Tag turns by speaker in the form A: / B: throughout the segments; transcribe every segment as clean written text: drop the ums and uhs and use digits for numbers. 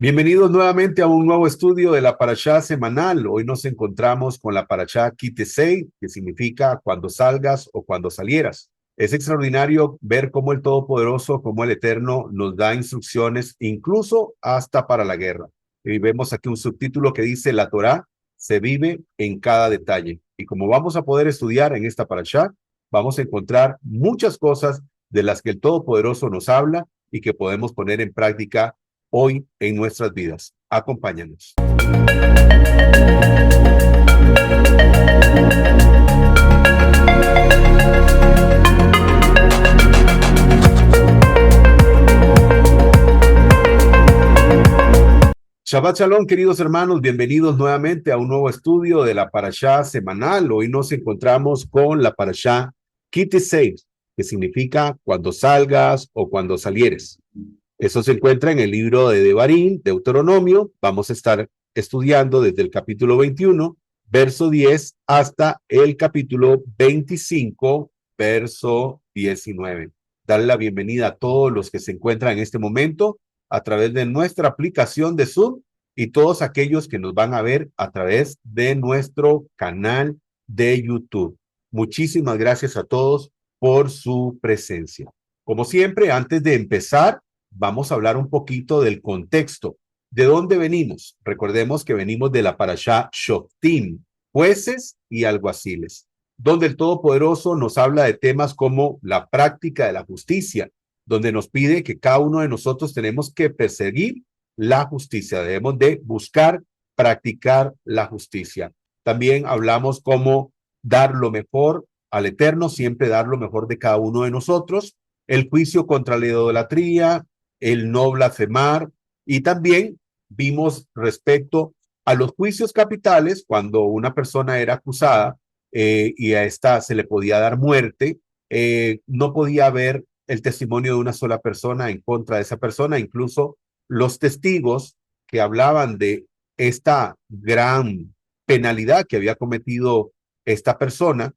A: Bienvenidos nuevamente a un nuevo estudio de la Parashá semanal. Hoy nos encontramos con la Parashá Kitesei, que significa cuando salgas o cuando salieras. Es extraordinario ver cómo el Todopoderoso, cómo el Eterno nos da instrucciones, incluso hasta para la guerra. Y vemos aquí un subtítulo que dice: la Torá se vive en cada detalle. Y como vamos a poder estudiar en esta Parashá, vamos a encontrar muchas cosas de las que el Todopoderoso nos habla y que podemos poner en práctica hoy en nuestras vidas. Acompáñanos. Shabbat Shalom, queridos hermanos, bienvenidos nuevamente a un nuevo estudio de la Parashá semanal. Hoy nos encontramos con la Parashá Kitesei, que significa cuando salgas o cuando salieres. Eso se encuentra en el libro de Devarim, Deuteronomio. Vamos a estar estudiando desde el capítulo 21, verso 10, hasta el capítulo 25, verso 19. Darle la bienvenida a todos los que se encuentran en este momento a través de nuestra aplicación de Zoom y todos aquellos que nos van a ver a través de nuestro canal de YouTube. Muchísimas gracias a todos por su presencia. Como siempre, antes de empezar, vamos a hablar un poquito del contexto. ¿De dónde venimos? Recordemos que venimos de la Parashá Shoftim, jueces y alguaciles, donde el Todopoderoso nos habla de temas como la práctica de la justicia, donde nos pide que cada uno de nosotros tenemos que perseguir la justicia, debemos de buscar practicar la justicia. También hablamos cómo dar lo mejor al Eterno, siempre dar lo mejor de cada uno de nosotros, el juicio contra la idolatría, el no blasfemar, y también vimos respecto a los juicios capitales, cuando una persona era acusada y a esta se le podía dar muerte, no podía haber el testimonio de una sola persona en contra de esa persona, incluso los testigos que hablaban de esta gran penalidad que había cometido esta persona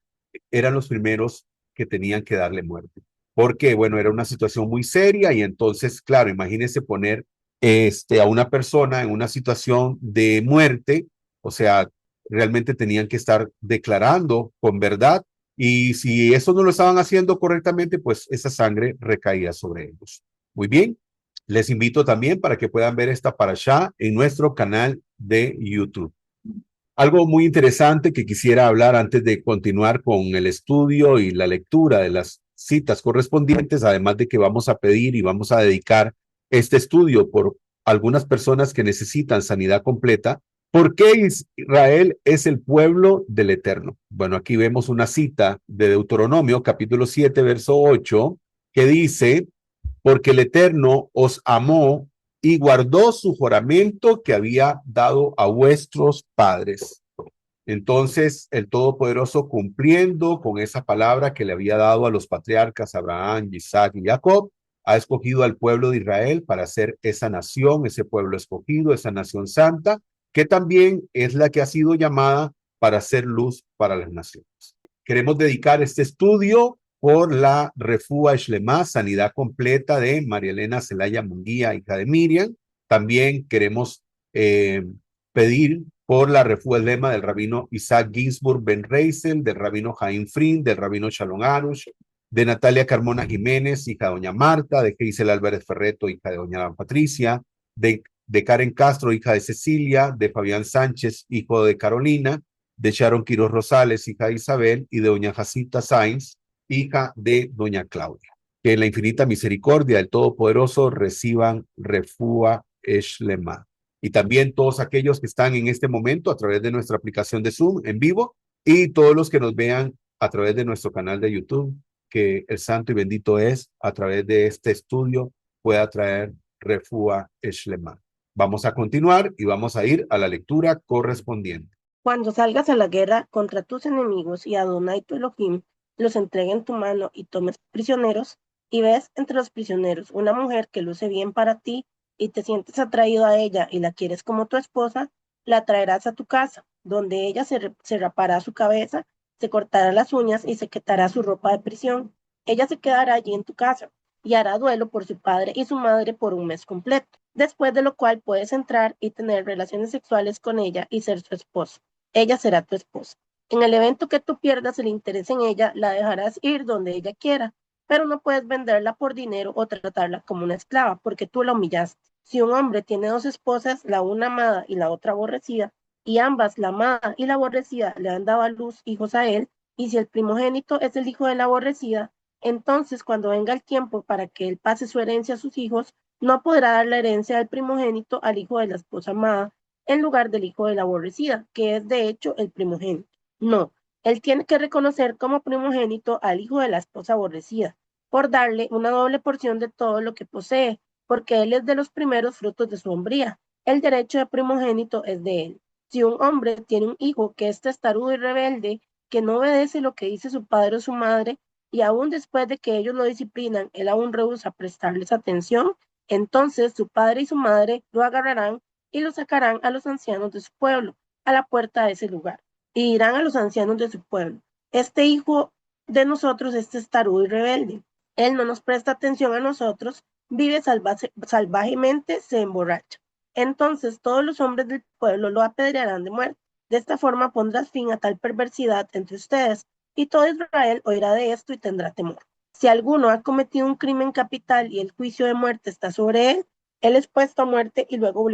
A: eran los primeros que tenían que darle muerte. Porque, bueno, era una situación muy seria y entonces, claro, imagínense poner a una persona en una situación de muerte, o sea, realmente tenían que estar declarando con verdad y si eso no lo estaban haciendo correctamente, pues esa sangre recaía sobre ellos. Muy bien, les invito también para que puedan ver esta parashá en nuestro canal de YouTube. Algo muy interesante que quisiera hablar antes de continuar con el estudio y la lectura de las citas correspondientes, además de que vamos a pedir y vamos a dedicar este estudio por algunas personas que necesitan sanidad completa. ¿Por qué Israel es el pueblo del Eterno? Bueno, aquí vemos una cita de Deuteronomio, capítulo 7, verso 8, que dice: porque el Eterno os amó y guardó su juramento que había dado a vuestros padres. Entonces, el Todopoderoso, cumpliendo con esa palabra que le había dado a los patriarcas Abraham, Isaac y Jacob, ha escogido al pueblo de Israel para ser esa nación, ese pueblo escogido, esa nación santa, que también es la que ha sido llamada para ser luz para las naciones. Queremos dedicar este estudio por la Refúa Shlemá, sanidad completa de María Elena Zelaya Munguía, hija de Miriam. También queremos pedir por la Refúa Lema del rabino Isaac Ginsburg Ben Reisel, del rabino Jaim Frin, del rabino Shalom Arush, de Natalia Carmona Jiménez, hija de doña Marta, de Geisel Álvarez Ferreto, hija de doña Patricia, de Karen Castro, hija de Cecilia, de Fabián Sánchez, hijo de Carolina, de Sharon Quiroz Rosales, hija de Isabel, y de doña Jacinta Sainz, hija de doña Claudia. Que en la infinita misericordia del Todopoderoso reciban refúa Eshlema. Y también todos aquellos que están en este momento a través de nuestra aplicación de Zoom en vivo y todos los que nos vean a través de nuestro canal de YouTube, que el santo y bendito es a través de este estudio pueda traer refúa Eshlema. Vamos a continuar y vamos a ir a la lectura correspondiente.
B: Cuando salgas a la guerra contra tus enemigos y Adonai tu Elohim los entregue en tu mano y tomes prisioneros, y ves entre los prisioneros una mujer que luce bien para ti y te sientes atraído a ella y la quieres como tu esposa, la traerás a tu casa, donde ella se rapará su cabeza, se cortará las uñas y se quitará su ropa de prisión. Ella se quedará allí en tu casa y hará duelo por su padre y su madre por un mes completo. después de lo cual puedes entrar y tener relaciones sexuales con ella y ser su esposo. Ella será tu esposa. En el evento que tú pierdas el interés en ella, la dejarás ir donde ella quiera, pero no puedes venderla por dinero o tratarla como una esclava, porque tú la humillaste. Si un hombre tiene dos esposas, la una amada y la otra aborrecida, y ambas, la amada y la aborrecida, le han dado a luz hijos a él, y si el primogénito es el hijo de la aborrecida, entonces cuando venga el tiempo para que él pase su herencia a sus hijos, no podrá dar la herencia del primogénito al hijo de la esposa amada en lugar del hijo de la aborrecida, que es de hecho el primogénito. No, él tiene que reconocer como primogénito al hijo de la esposa aborrecida, por darle una doble porción de todo lo que posee, porque él es de los primeros frutos de su hombría. El derecho de primogénito es de él. Si un hombre tiene un hijo que es testarudo y rebelde, que no obedece lo que dice su padre o su madre, y aún después de que ellos lo disciplinan, él aún rehúsa prestarles atención, entonces su padre y su madre lo agarrarán y lo sacarán a los ancianos de su pueblo, a la puerta de ese lugar, y dirán a los ancianos de su pueblo, este hijo de nosotros es testarudo y rebelde, él no nos presta atención a nosotros, vive salvajemente, se emborracha. Entonces todos los hombres del pueblo lo apedrearán de muerte. De esta forma pondrás fin a tal perversidad entre ustedes, y todo Israel oirá de esto y tendrá temor. Si alguno ha cometido un crimen capital y el juicio de muerte está sobre él, él es puesto a muerte y luego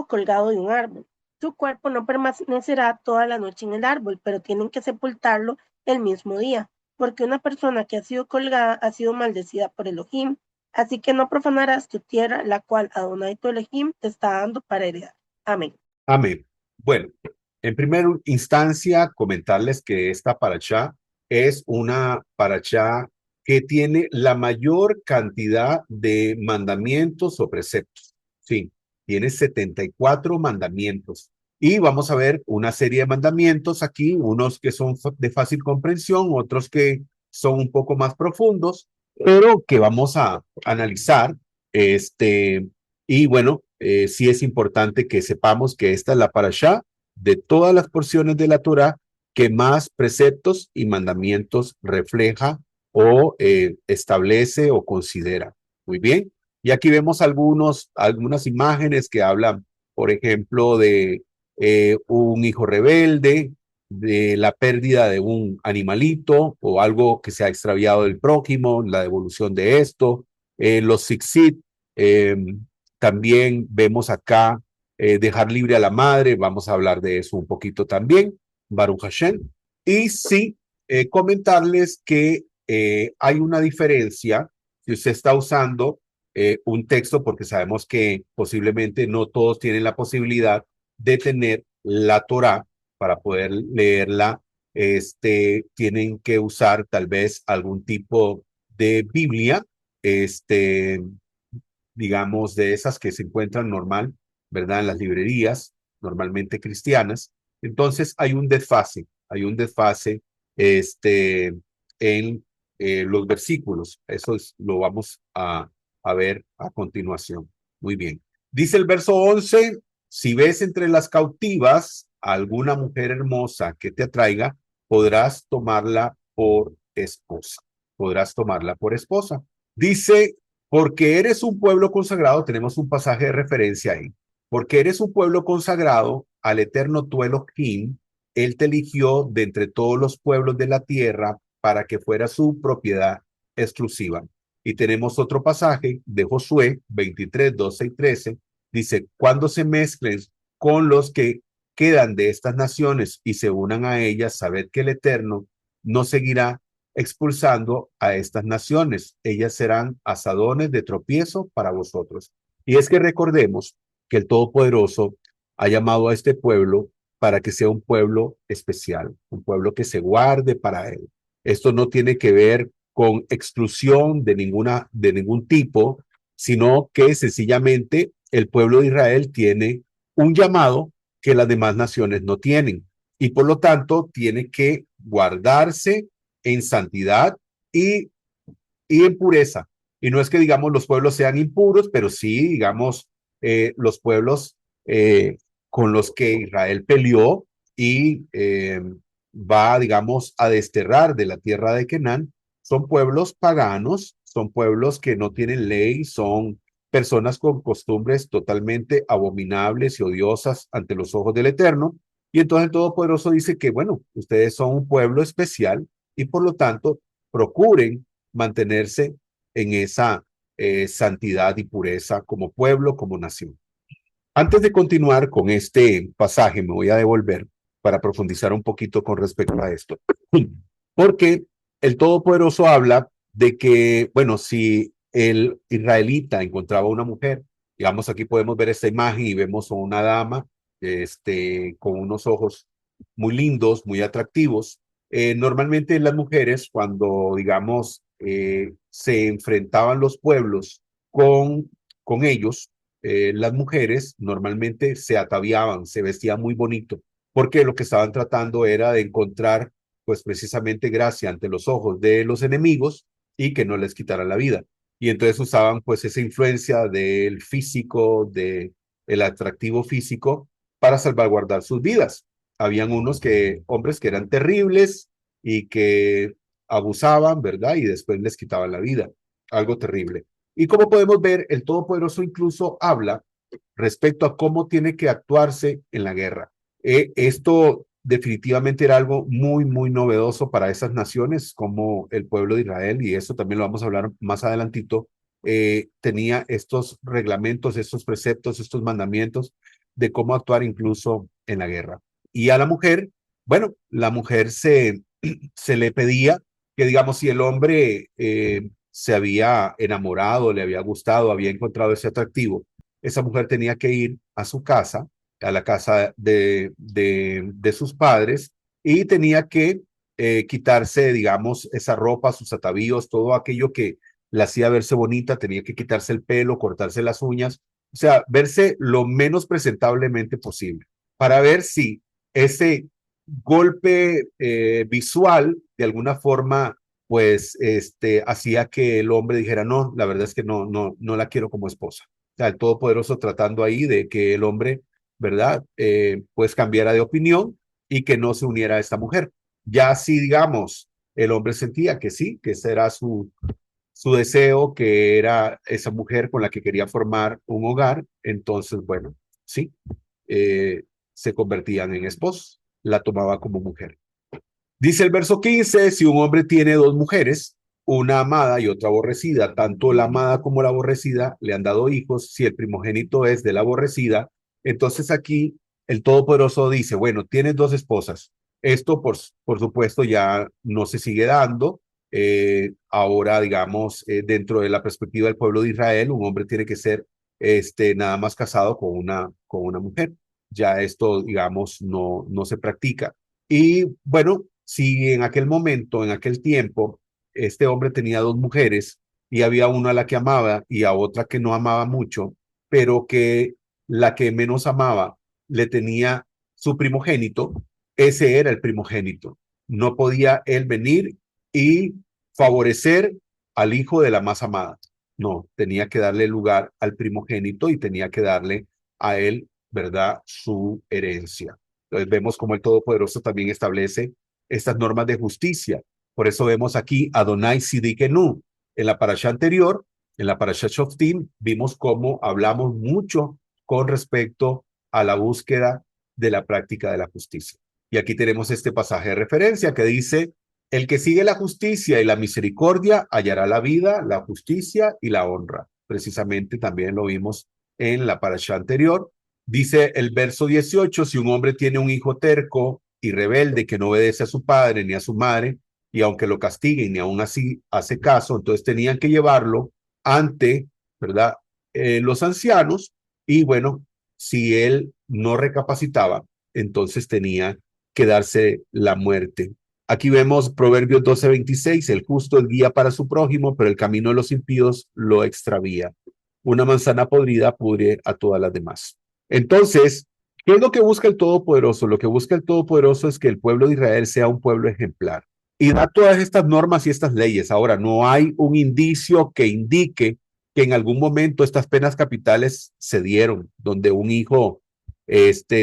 B: colgado de un árbol. Su cuerpo no permanecerá toda la noche en el árbol, pero tienen que sepultarlo el mismo día, porque una persona que ha sido colgada ha sido maldecida por Elohim. Así que no profanarás tu tierra, la cual Adonai tu Elohim te está dando para heredar. Amén.
A: Amén. Bueno, en primera instancia, comentarles que esta parashá es una parashá que tiene la mayor cantidad de mandamientos o preceptos. Sí, tiene 74 mandamientos. Y vamos a ver una serie de mandamientos aquí, unos que son de fácil comprensión, otros que son un poco más profundos, pero que vamos a analizar. Este, y bueno, sí es importante que sepamos que esta es la parashá de todas las porciones de la Torá que más preceptos y mandamientos refleja o establece o considera. Muy bien. Y aquí vemos algunas imágenes que hablan, por ejemplo, de un hijo rebelde, de la pérdida de un animalito o algo que se ha extraviado del prójimo, la devolución de esto, los zikzit, eh, también vemos acá dejar libre a la madre, vamos a hablar de eso un poquito también, Baruch Hashem. Y sí, comentarles que hay una diferencia si usted está usando un texto, porque sabemos que posiblemente no todos tienen la posibilidad de tener la Torá para poder leerla. Tienen que usar tal vez algún tipo de Biblia, este, digamos, de esas que se encuentran normal, ¿verdad? En las librerías, normalmente cristianas. Entonces hay un desfase en los versículos. Lo vamos a ver a continuación. Muy bien. Dice el verso 11, si ves entre las cautivas alguna mujer hermosa que te atraiga, podrás tomarla por esposa. Podrás tomarla por esposa. Dice porque eres un pueblo consagrado, tenemos un pasaje de referencia ahí. Porque eres un pueblo consagrado al eterno tu Elohim, él te eligió de entre todos los pueblos de la tierra para que fuera su propiedad exclusiva. Y tenemos otro pasaje de Josué 23, 12 y 13. Dice, cuando se mezclen con los que quedan de estas naciones y se unan a ellas, sabed que el Eterno no seguirá expulsando a estas naciones. Ellas serán asadones de tropiezo para vosotros. Y es que recordemos que el Todopoderoso ha llamado a este pueblo para que sea un pueblo especial, un pueblo que se guarde para él. Esto no tiene que ver con exclusión de ningún tipo, sino que sencillamente el pueblo de Israel tiene un llamado que las demás naciones no tienen y por lo tanto tiene que guardarse en santidad y, y en pureza. Y no es que, digamos, los pueblos sean impuros, pero sí, digamos, los pueblos con los que Israel peleó y va, digamos, a desterrar de la tierra de Canaán, son pueblos paganos, son pueblos que no tienen ley, son personas con costumbres totalmente abominables y odiosas ante los ojos del Eterno. Y entonces el Todopoderoso dice que, bueno, ustedes son un pueblo especial y por lo tanto procuren mantenerse en esa santidad y pureza como pueblo, como nación. Antes de continuar con este pasaje, me voy a devolver para profundizar un poquito con respecto a esto. Porque el Todopoderoso habla de que, bueno, si el israelita encontraba una mujer, digamos, aquí podemos ver esta imagen y vemos a una dama con unos ojos muy lindos, muy atractivos. Normalmente las mujeres, cuando, digamos, se enfrentaban los pueblos con ellos, las mujeres normalmente se ataviaban, se vestían muy bonito, porque lo que estaban tratando era de encontrar, pues precisamente gracia ante los ojos de los enemigos y que no les quitaran la vida. Y entonces usaban pues esa influencia del físico, del atractivo físico, para salvaguardar sus vidas. Habían hombres que eran terribles y que abusaban, ¿verdad? Y después les quitaban la vida. Algo terrible. Y como podemos ver, el Todopoderoso incluso habla respecto a cómo tiene que actuarse en la guerra. Esto definitivamente era algo muy, muy novedoso para esas naciones como el pueblo de Israel, y eso también lo vamos a hablar más adelantito. Tenía estos reglamentos, estos preceptos, estos mandamientos de cómo actuar incluso en la guerra. Y a la mujer, bueno, la mujer se le pedía que, digamos, si el hombre se había enamorado, le había gustado, había encontrado ese atractivo, esa mujer tenía que ir a su casa, a la casa de sus padres, y tenía que quitarse, digamos, esa ropa, sus atavíos, todo aquello que la hacía verse bonita, tenía que quitarse el pelo, cortarse las uñas, o sea, verse lo menos presentablemente posible, para ver si ese golpe visual de alguna forma pues hacía que el hombre dijera, no, la verdad es que no la quiero como esposa. O sea, el Todopoderoso tratando ahí de que el hombre, ¿verdad? Pues cambiara de opinión y que no se uniera a esta mujer. Ya si, digamos, el hombre sentía que sí, que ese era su deseo, que era esa mujer con la que quería formar un hogar, entonces, bueno, sí, se convertían en esposos, la tomaba como mujer. Dice el verso 15, si un hombre tiene dos mujeres, una amada y otra aborrecida, tanto la amada como la aborrecida le han dado hijos, si el primogénito es de la aborrecida, entonces aquí el Todopoderoso dice, bueno, tienes dos esposas. Esto, por supuesto, ya no se sigue dando. Ahora, digamos, dentro de la perspectiva del pueblo de Israel, un hombre tiene que ser nada más casado con una mujer. Ya esto, digamos, no se practica. Y bueno, si en aquel momento, en aquel tiempo, este hombre tenía dos mujeres y había una a la que amaba y a otra que no amaba mucho, pero que la que menos amaba le tenía su primogénito, ese era el primogénito. No podía él venir y favorecer al hijo de la más amada. No, tenía que darle lugar al primogénito y tenía que darle a él, ¿verdad?, su herencia. Entonces vemos como el Todopoderoso también establece estas normas de justicia. Por eso vemos aquí Adonai Siddiqenu. En la parasha anterior, en la parasha Shoftim, vimos cómo hablamos mucho con respecto a la búsqueda de la práctica de la justicia. Y aquí tenemos este pasaje de referencia que dice, el que sigue la justicia y la misericordia hallará la vida, la justicia y la honra. Precisamente también lo vimos en la parasha anterior. Dice el verso 18, si un hombre tiene un hijo terco y rebelde que no obedece a su padre ni a su madre, y aunque lo castiguen, ni aún así hace caso, entonces tenían que llevarlo ante, ¿verdad? Los ancianos, y bueno, si él no recapacitaba, entonces tenía que darse la muerte. Aquí vemos Proverbios 12:26, el justo es guía para su prójimo, pero el camino de los impíos lo extravía. Una manzana podrida pudre a todas las demás. Entonces, ¿qué es lo que busca el Todopoderoso? Lo que busca el Todopoderoso es que el pueblo de Israel sea un pueblo ejemplar y da todas estas normas y estas leyes. Ahora, no hay un indicio que indique que en algún momento estas penas capitales se dieron, donde un hijo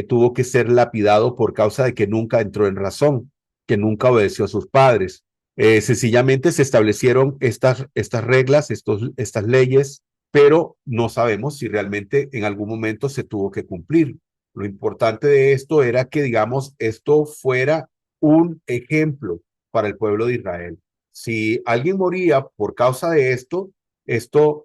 A: tuvo que ser lapidado por causa de que nunca entró en razón, que nunca obedeció a sus padres. Sencillamente se establecieron estas reglas, estas leyes pero no sabemos si realmente en algún momento se tuvo que cumplir. Lo importante de esto era que, digamos, esto fuera un ejemplo para el pueblo de Israel. Si alguien moría por causa de esto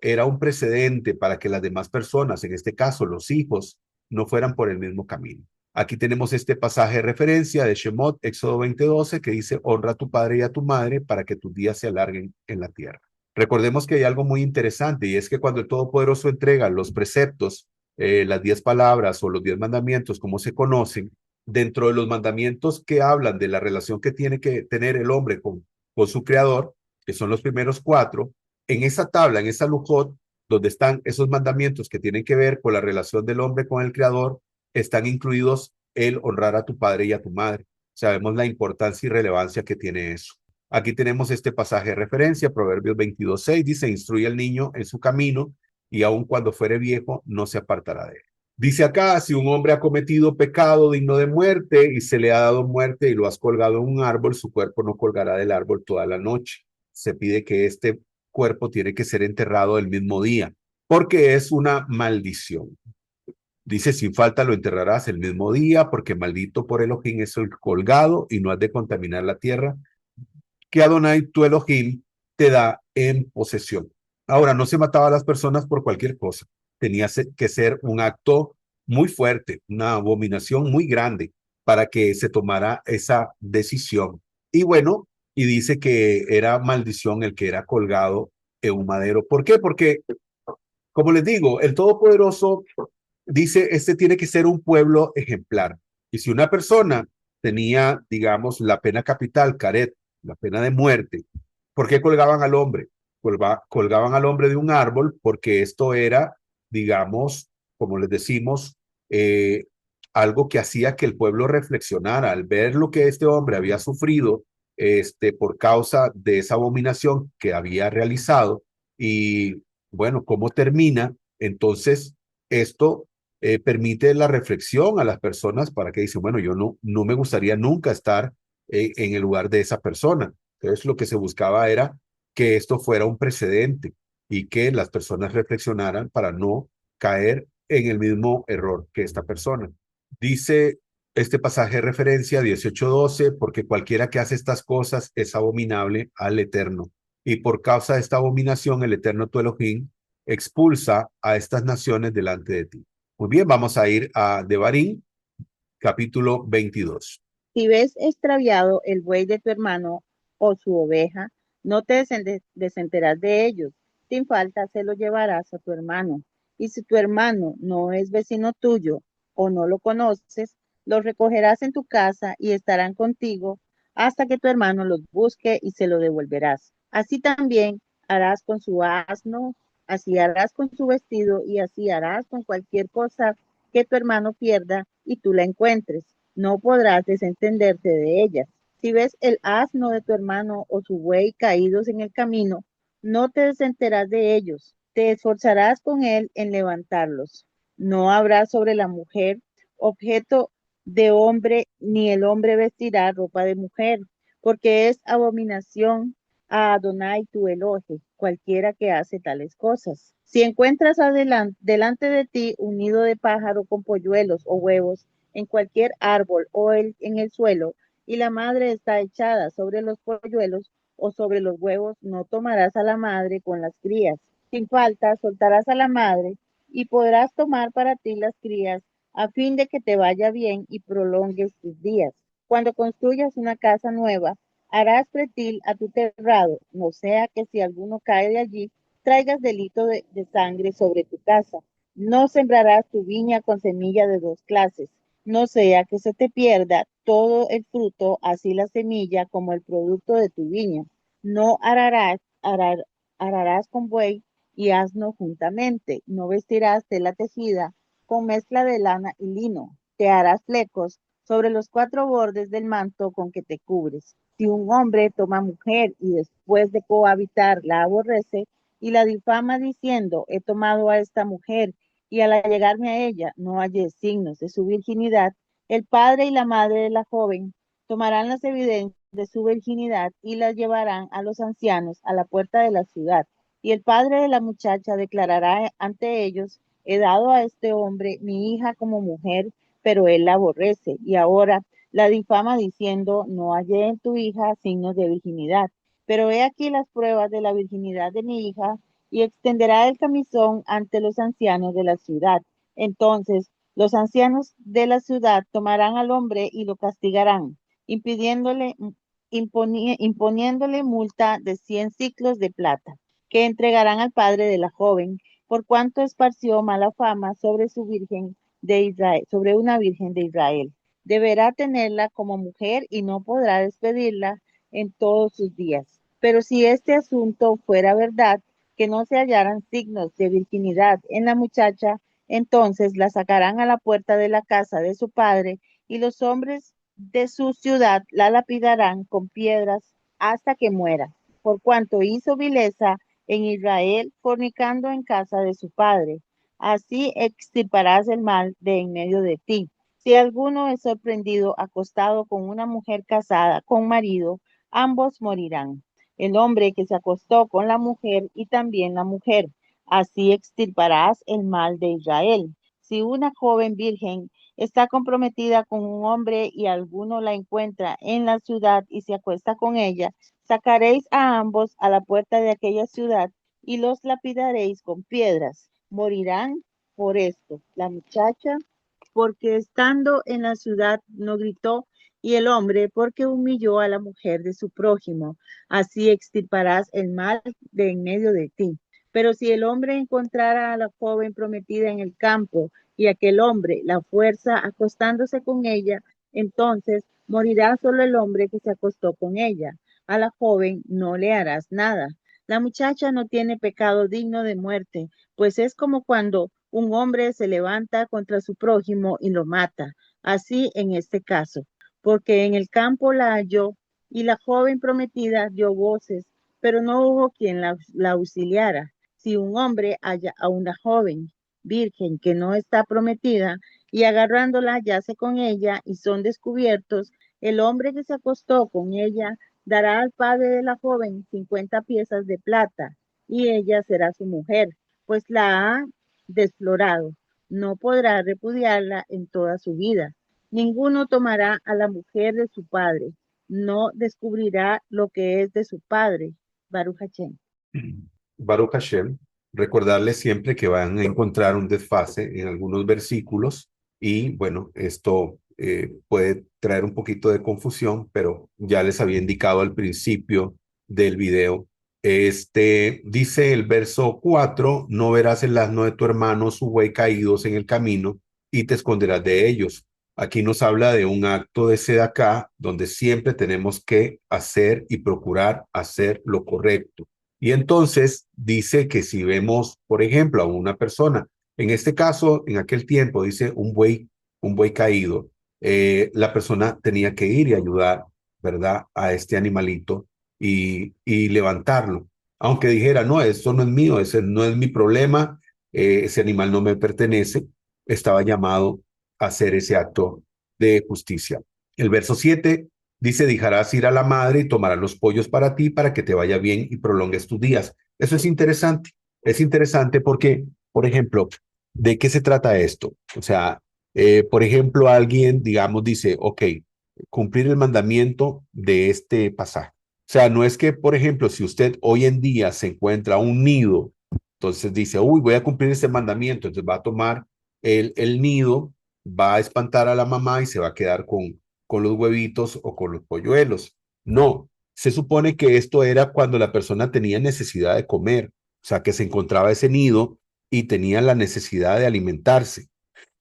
A: era un precedente para que las demás personas, en este caso los hijos, no fueran por el mismo camino. Aquí tenemos este pasaje de referencia de Shemot, Éxodo 20:12, que dice, honra a tu padre y a tu madre para que tus días se alarguen en la tierra. Recordemos que hay algo muy interesante y es que cuando el Todopoderoso entrega los preceptos, las 10 palabras o los 10 mandamientos, como se conocen, dentro de los mandamientos que hablan de la relación que tiene que tener el hombre con su creador, que son los primeros 4, en esa tabla, en esa lujot, donde están esos mandamientos que tienen que ver con la relación del hombre con el creador, están incluidos el honrar a tu padre y a tu madre. Sabemos la importancia y relevancia que tiene eso. Aquí tenemos este pasaje de referencia, Proverbios 22:6, dice, instruye al niño en su camino y aun cuando fuere viejo no se apartará de él. Dice acá, si un hombre ha cometido pecado digno de muerte y se le ha dado muerte y lo has colgado en un árbol, su cuerpo no colgará del árbol toda la noche. Se pide que este cuerpo tiene que ser enterrado el mismo día, porque es una maldición. Dice, sin falta lo enterrarás el mismo día, porque maldito por Elohim es el colgado y no has de contaminar la tierra que Adonai, tu Elohim, te da en posesión. Ahora, no se mataba a las personas por cualquier cosa. Tenía que ser un acto muy fuerte, una abominación muy grande para que se tomara esa decisión. Y bueno, y dice que era maldición el que era colgado en un madero. ¿Por qué? Porque, como les digo, el Todopoderoso dice, este tiene que ser un pueblo ejemplar. Y si una persona tenía, digamos, la pena capital, caret, la pena de muerte, ¿por qué colgaban al hombre? Colgaban al hombre de un árbol porque esto era, digamos, como les decimos, algo que hacía que el pueblo reflexionara al ver lo que este hombre había sufrido por causa de esa abominación que había realizado y bueno, cómo termina. Entonces, esto permite la reflexión a las personas para que dicen, bueno, yo no me gustaría nunca estar en el lugar de esa persona. Entonces, lo que se buscaba era que esto fuera un precedente y que las personas reflexionaran para no caer en el mismo error que esta persona. Dice este pasaje de referencia 18:12, porque cualquiera que hace estas cosas es abominable al Eterno. Y por causa de esta abominación, el Eterno tu Elohim expulsa a estas naciones delante de ti. Muy bien, vamos a ir a Devarim, capítulo 22.
C: Si ves extraviado el buey de tu hermano o su oveja, no te desenterás de ellos. Sin falta se lo llevarás a tu hermano. Y si tu hermano no es vecino tuyo o no lo conoces, los recogerás en tu casa y estarán contigo hasta que tu hermano los busque y se lo devolverás. Así también harás con su asno, así harás con su vestido y así harás con cualquier cosa que tu hermano pierda y tú la encuentres. No podrás desentenderte de ellas. Si ves el asno de tu hermano o su buey caídos en el camino, no te desenterás de ellos. Te esforzarás con él en levantarlos. No habrá sobre la mujer objeto de hombre, ni el hombre vestirá ropa de mujer, porque es abominación a Adonai tu Elohe, cualquiera que hace tales cosas. Si encuentras delante de ti un nido de pájaro con polluelos o huevos en cualquier árbol o en el suelo, y la madre está echada sobre los polluelos o sobre los huevos, no tomarás a la madre con las crías. Sin falta, soltarás a la madre y podrás tomar para ti las crías a fin de que te vaya bien y prolongues tus días. Cuando construyas una casa nueva, harás pretil a tu terrado, no sea que si alguno cae de allí, traigas delito de sangre sobre tu casa. No sembrarás tu viña con semilla de dos clases, no sea que se te pierda todo el fruto, así la semilla como el producto de tu viña. No ararás con buey y asno juntamente, no vestirás tela tejida con mezcla de lana y lino, te harás flecos sobre los 4 bordes del manto con que te cubres. Si un hombre toma mujer y después de cohabitar la aborrece y la difama diciendo, he tomado a esta mujer y al allegarme a ella no hallé signos de su virginidad, el padre y la madre de la joven tomarán las evidencias de su virginidad y las llevarán a los ancianos a la puerta de la ciudad. Y el padre de la muchacha declarará ante ellos, he dado a este hombre mi hija como mujer, pero él la aborrece. Y ahora la difama diciendo, no hallé en tu hija signos de virginidad. Pero he aquí las pruebas de la virginidad de mi hija, y extenderá el camisón ante los ancianos de la ciudad. Entonces los ancianos de la ciudad tomarán al hombre y lo castigarán, impidiéndole, imponiéndole multa de 100 siclos de plata, que entregarán al padre de la joven, por cuanto esparció mala fama sobre su virgen de Israel, sobre una virgen de Israel. Deberá tenerla como mujer y no podrá despedirla en todos sus días. Pero si este asunto fuera verdad, que no se hallaran signos de virginidad en la muchacha, entonces la sacarán a la puerta de la casa de su padre, y los hombres de su ciudad la lapidarán con piedras hasta que muera, por cuanto hizo vileza en Israel, fornicando en casa de su padre. Así extirparás el mal de en medio de ti. Si alguno es sorprendido acostado con una mujer casada con marido, ambos morirán. El hombre que se acostó con la mujer y también la mujer. Así extirparás el mal de Israel. Si una joven virgen está comprometida con un hombre y alguno la encuentra en la ciudad y se acuesta con ella, sacaréis a ambos a la puerta de aquella ciudad y los lapidaréis con piedras. Morirán por esto. La muchacha, porque estando en la ciudad no gritó, y el hombre, porque humilló a la mujer de su prójimo. Así extirparás el mal de en medio de ti. Pero si el hombre encontrara a la joven prometida en el campo, y aquel hombre la fuerza acostándose con ella, entonces morirá solo el hombre que se acostó con ella. A la joven no le harás nada. La muchacha no tiene pecado digno de muerte, pues es como cuando un hombre se levanta contra su prójimo y lo mata. Así en este caso, porque en el campo la halló y la joven prometida dio voces, pero no hubo quien la auxiliara. Si un hombre halla a una joven virgen que no está prometida y agarrándola yace con ella y son descubiertos, el hombre que se acostó con ella dará al padre de la joven 50 piezas de plata y ella será su mujer, pues la ha desflorado. No podrá repudiarla en toda su vida. Ninguno tomará a la mujer de su padre, no descubrirá lo que es de su padre. Baruch Hashem.
A: Baruch Hashem, recordarles siempre que van a encontrar un desfase en algunos versículos y bueno, esto puede traer un poquito de confusión, pero ya les había indicado al principio del video. Dice el verso 4, no verás el asno de tu hermano su buey caídos en el camino y te esconderás de ellos. Aquí nos habla de un acto de sedacá donde siempre tenemos que hacer y procurar hacer lo correcto. Y entonces dice que si vemos, por ejemplo, a una persona, en este caso, en aquel tiempo, dice un buey caído, la persona tenía que ir y ayudar, ¿verdad? A este animalito y levantarlo. Aunque dijera, no, eso no es mío, ese no es mi problema, ese animal no me pertenece, estaba llamado a hacer ese acto de justicia. El verso 7 dice, dejarás ir a la madre y tomará los pollos para ti para que te vaya bien y prolongues tus días. Eso es interesante. Es interesante porque, por ejemplo, ¿de qué se trata esto? O sea, por ejemplo, alguien, digamos, dice, ok, cumplir el mandamiento de este pasaje. O sea, no es que, por ejemplo, si usted hoy en día se encuentra un nido, entonces dice, uy, voy a cumplir ese mandamiento, entonces va a tomar el nido, va a espantar a la mamá y se va a quedar con los huevitos o con los polluelos. No, se supone que esto era cuando la persona tenía necesidad de comer, o sea, que se encontraba ese nido y tenía la necesidad de alimentarse.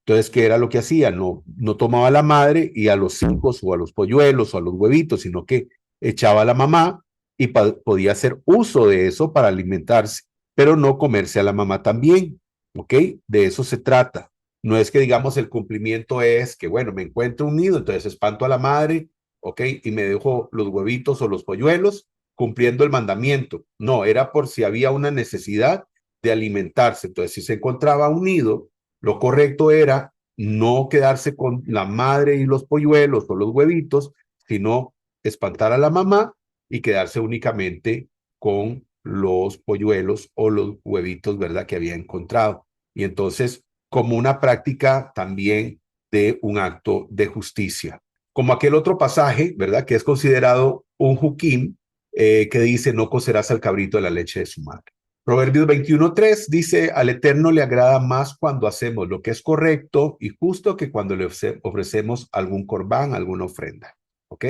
A: Entonces, ¿qué era lo que hacía? No tomaba a la madre y a los hijos o a los polluelos o a los huevitos, sino que echaba a la mamá y podía hacer uso de eso para alimentarse, pero no comerse a la mamá también, ¿ok? De eso se trata. No es que digamos el cumplimiento es que, bueno, me encuentro un nido, entonces espanto a la madre, ¿ok? Y me dejo los huevitos o los polluelos cumpliendo el mandamiento. No, era por si había una necesidad de alimentarse. Entonces, si se encontraba un nido, lo correcto era no quedarse con la madre y los polluelos o los huevitos, sino espantar a la mamá y quedarse únicamente con los polluelos o los huevitos, ¿verdad? Que había encontrado. Y entonces, como una práctica también de un acto de justicia. Como aquel otro pasaje, ¿verdad? Que es considerado un juquim, que dice, no cocerás al cabrito de la leche de su madre. Proverbios 21:3 dice, al Eterno le agrada más cuando hacemos lo que es correcto y justo que cuando le ofrecemos algún corbán, alguna ofrenda. ¿Ok?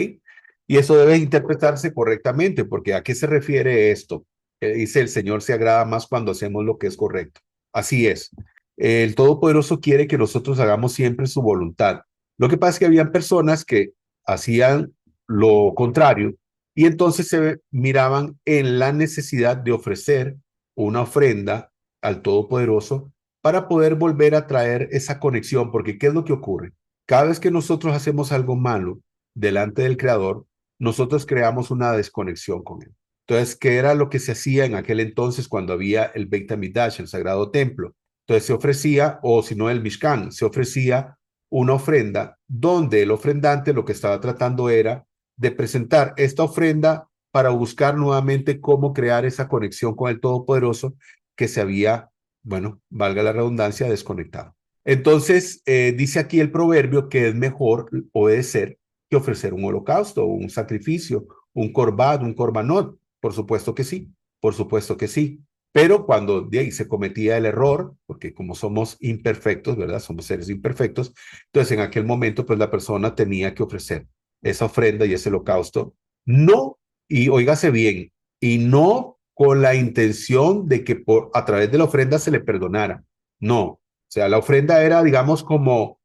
A: Y eso debe interpretarse correctamente, porque ¿a qué se refiere esto? Dice, el Señor se agrada más cuando hacemos lo que es correcto. Así es. El Todopoderoso quiere que nosotros hagamos siempre su voluntad. Lo que pasa es que habían personas que hacían lo contrario y entonces se miraban en la necesidad de ofrecer una ofrenda al Todopoderoso para poder volver a traer esa conexión, porque ¿qué es lo que ocurre? Cada vez que nosotros hacemos algo malo delante del Creador, nosotros creamos una desconexión con Él. Entonces, ¿qué era lo que se hacía en aquel entonces cuando había el Beit HaMikdash, el Sagrado Templo? Entonces se ofrecía, o si no el Mishkan, se ofrecía una ofrenda donde el ofrendante lo que estaba tratando era de presentar esta ofrenda para buscar nuevamente cómo crear esa conexión con el Todopoderoso que se había, bueno, valga la redundancia, desconectado. Entonces, dice aquí el proverbio que es mejor obedecer que ofrecer un holocausto, un sacrificio, un corbán, un corbanot. Por supuesto que sí, por supuesto que sí. Pero cuando de ahí se cometía el error, porque como somos imperfectos, ¿verdad? Somos seres imperfectos, entonces en aquel momento pues la persona tenía que ofrecer esa ofrenda y ese holocausto. No, y óigase bien, y no con la intención de que a través de la ofrenda se le perdonara. No, o sea, la ofrenda era, digamos, como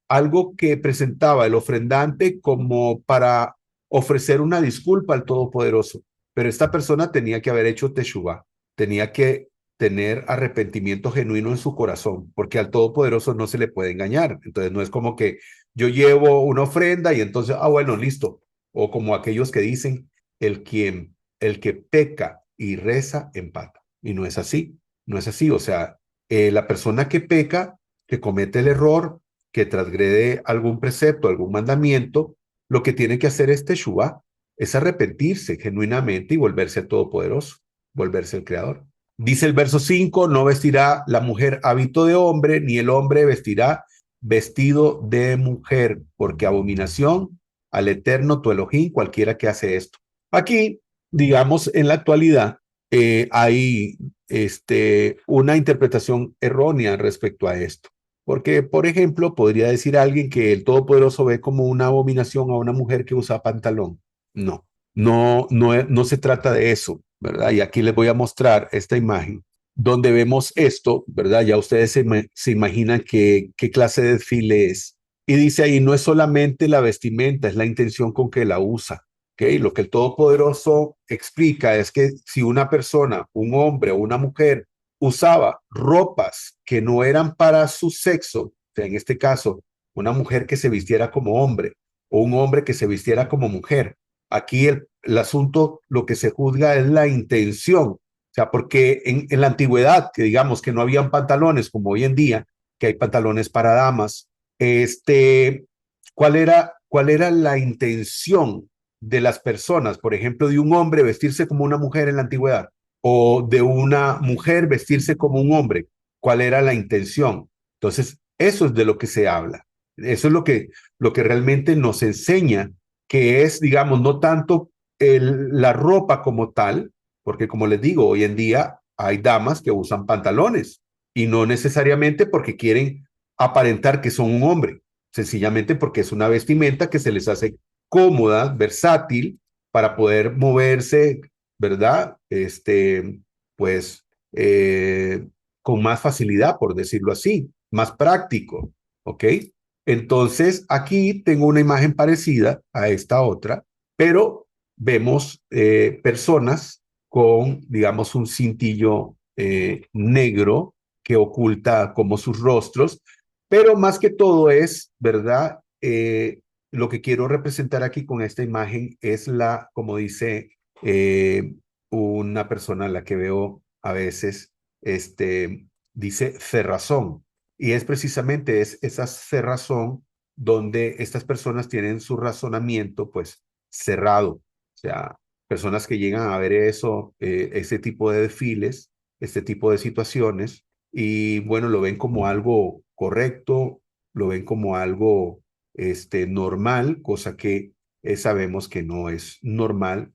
A: algo que presentaba el ofrendante como para ofrecer una disculpa al Todopoderoso. Pero esta persona tenía que haber hecho teshuvá, tenía que tener arrepentimiento genuino en su corazón, porque al Todopoderoso no se le puede engañar. Entonces no es como que yo llevo una ofrenda y entonces, bueno, listo. O como aquellos que dicen, el que peca y reza, empata. Y no es así, no es así. O sea, la persona que peca, que comete el error, que transgrede algún precepto, algún mandamiento, lo que tiene que hacer es teshuvá, es arrepentirse genuinamente y volverse al Todopoderoso, volverse al Creador. Dice el verso 5, no vestirá la mujer hábito de hombre, ni el hombre vestirá vestido de mujer, porque abominación al eterno tu Elohim, cualquiera que hace esto. Aquí, digamos, en la actualidad, hay una interpretación errónea respecto a esto. Porque, por ejemplo, podría decir alguien que el Todopoderoso ve como una abominación a una mujer que usa pantalón. No, no se trata de eso, ¿verdad? Y aquí les voy a mostrar esta imagen donde vemos esto, ¿verdad? Ya ustedes se imaginan qué clase de desfile es. Y dice ahí, no es solamente la vestimenta, es la intención con que la usa. ¿Okay? Lo que el Todopoderoso explica es que si una persona, un hombre o una mujer, usaba ropas que no eran para su sexo, o sea, en este caso, una mujer que se vistiera como hombre o un hombre que se vistiera como mujer, aquí el asunto, lo que se juzga es la intención. O sea, porque en la antigüedad, que digamos que no habían pantalones como hoy en día, que hay pantalones para damas, ¿cuál era la intención de las personas? Por ejemplo, de un hombre vestirse como una mujer en la antigüedad o de una mujer vestirse como un hombre. ¿Cuál era la intención? Entonces, eso es de lo que se habla. Eso es lo que realmente nos enseña, que es, digamos, no tanto la ropa como tal, porque como les digo, hoy en día hay damas que usan pantalones y no necesariamente porque quieren aparentar que son un hombre, sencillamente porque es una vestimenta que se les hace cómoda, versátil, para poder moverse, ¿verdad? Pues, con más facilidad, por decirlo así, más práctico, ¿ok? Entonces, aquí tengo una imagen parecida a esta otra, pero vemos personas con, digamos, un cintillo negro que oculta como sus rostros, pero más que todo es, ¿verdad? Lo que quiero representar aquí con esta imagen es como dice una persona a la que veo a veces, dice cerrazón. Y es precisamente esa cerrazón donde estas personas tienen su razonamiento pues cerrado. O sea, personas que llegan a ver eso, ese tipo de desfiles, este tipo de situaciones, y bueno, lo ven como algo correcto, lo ven como algo normal, cosa que sabemos que no es normal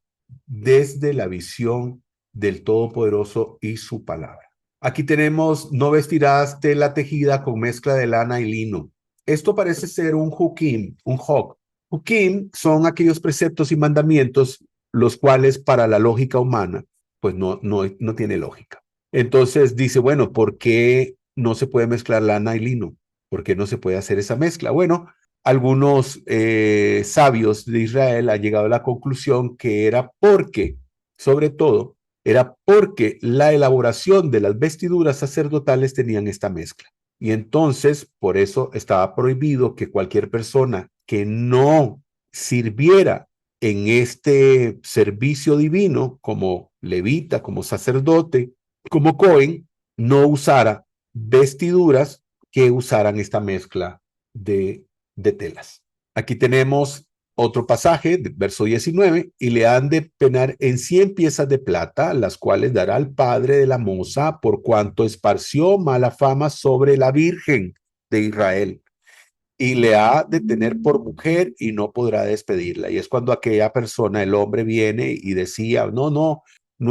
A: desde la visión del Todopoderoso y su palabra. Aquí tenemos: no vestirás tela tejida con mezcla de lana y lino. Esto parece ser un hukim, un hok. Hukim son aquellos preceptos y mandamientos los cuales para la lógica humana pues no tiene lógica. Entonces dice, bueno, ¿por qué no se puede mezclar lana y lino? ¿Por qué no se puede hacer esa mezcla? Bueno, algunos sabios de Israel han llegado a la conclusión que era porque, sobre todo, era porque la elaboración de las vestiduras sacerdotales tenían esta mezcla. Y entonces, por eso estaba prohibido que cualquier persona que no sirviera en este servicio divino, como levita, como sacerdote, como Cohen, no usara vestiduras que usaran esta mezcla de telas. Aquí tenemos otro pasaje, verso 19, y le han de penar en 100 piezas de plata, las cuales dará al padre de la moza por cuanto esparció mala fama sobre la Virgen de Israel, y le ha de tener por mujer y no podrá despedirla. Y es cuando aquella persona, el hombre, viene y decía, no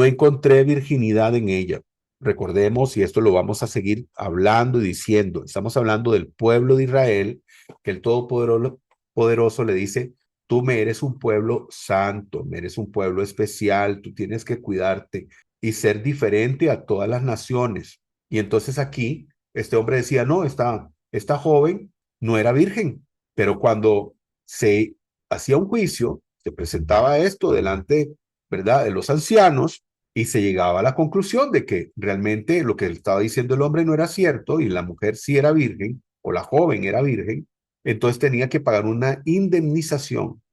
A: encontré virginidad en ella. Recordemos, y esto lo vamos a seguir hablando y diciendo, estamos hablando del pueblo de Israel, que el Todopoderoso le dice, tú me eres un pueblo santo, me eres un pueblo especial, tú tienes que cuidarte y ser diferente a todas las naciones. Y entonces aquí, este hombre decía, no, esta joven no era virgen, pero cuando se hacía un juicio, se presentaba esto delante, ¿verdad?, de los ancianos, y se llegaba a la conclusión de que realmente lo que estaba diciendo el hombre no era cierto y la mujer sí era virgen, o la joven era virgen, entonces tenía que pagar una indemnización,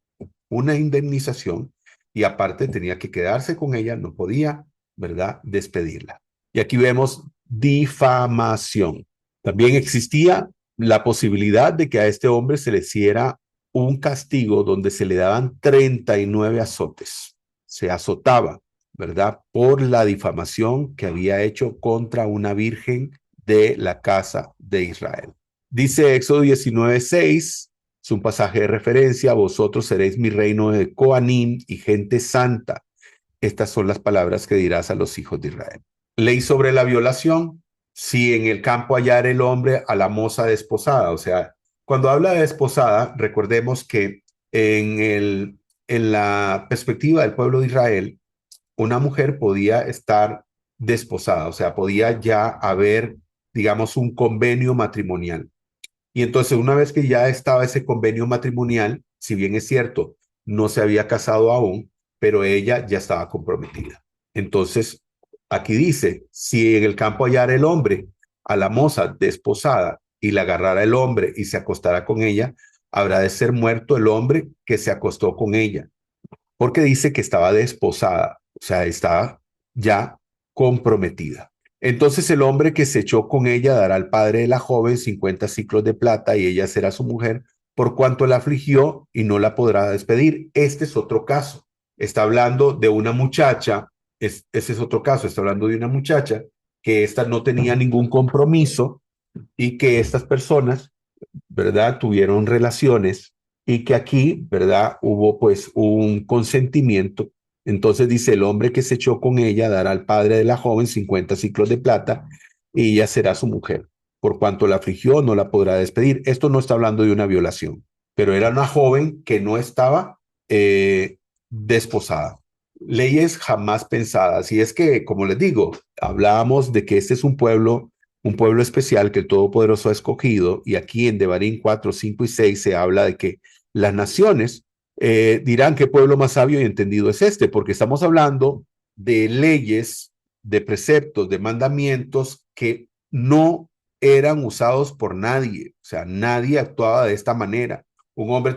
A: y aparte tenía que quedarse con ella, no podía, ¿verdad?, despedirla. Y aquí vemos difamación. También existía la posibilidad de que a este hombre se le hiciera un castigo donde se le daban 39 azotes. Se azotaba, ¿verdad?, por la difamación que había hecho contra una virgen de la casa de Israel. Dice Éxodo 19:6, es un pasaje de referencia: vosotros seréis mi reino de Coanim y gente santa. Estas son las palabras que dirás a los hijos de Israel. Ley sobre la violación: si en el campo hallara el hombre a la moza desposada, o sea, cuando habla de desposada, recordemos que en la perspectiva del pueblo de Israel, una mujer podía estar desposada, o sea, podía ya haber, digamos, un convenio matrimonial. Y entonces, una vez que ya estaba ese convenio matrimonial, si bien es cierto, no se había casado aún, pero ella ya estaba comprometida. Entonces, aquí dice, si en el campo hallara el hombre a la moza desposada y la agarrara el hombre y se acostara con ella, habrá de ser muerto el hombre que se acostó con ella, porque dice que estaba desposada, o sea, estaba ya comprometida. Entonces el hombre que se echó con ella dará al padre de la joven 50 siclos de plata y ella será su mujer, por cuanto la afligió y no la podrá despedir. Este es otro caso. Está hablando de una muchacha, ese es otro caso, está hablando de una muchacha que esta no tenía ningún compromiso y que estas personas, ¿verdad?, tuvieron relaciones y que aquí, ¿verdad?, hubo pues un consentimiento. Entonces dice, el hombre que se echó con ella dará al padre de la joven 50 ciclos de plata y ella será su mujer. Por cuanto la afligió, no la podrá despedir. Esto no está hablando de una violación, pero era una joven que no estaba desposada. Leyes jamás pensadas. Y es que, como les digo, hablábamos de que este es un pueblo especial que el Todopoderoso ha escogido, y aquí en Devarim 4, 5 y 6 se habla de que las naciones dirán qué pueblo más sabio y entendido es este, porque estamos hablando de leyes, de preceptos, de mandamientos que no eran usados por nadie, o sea, nadie actuaba de esta manera. Un hombre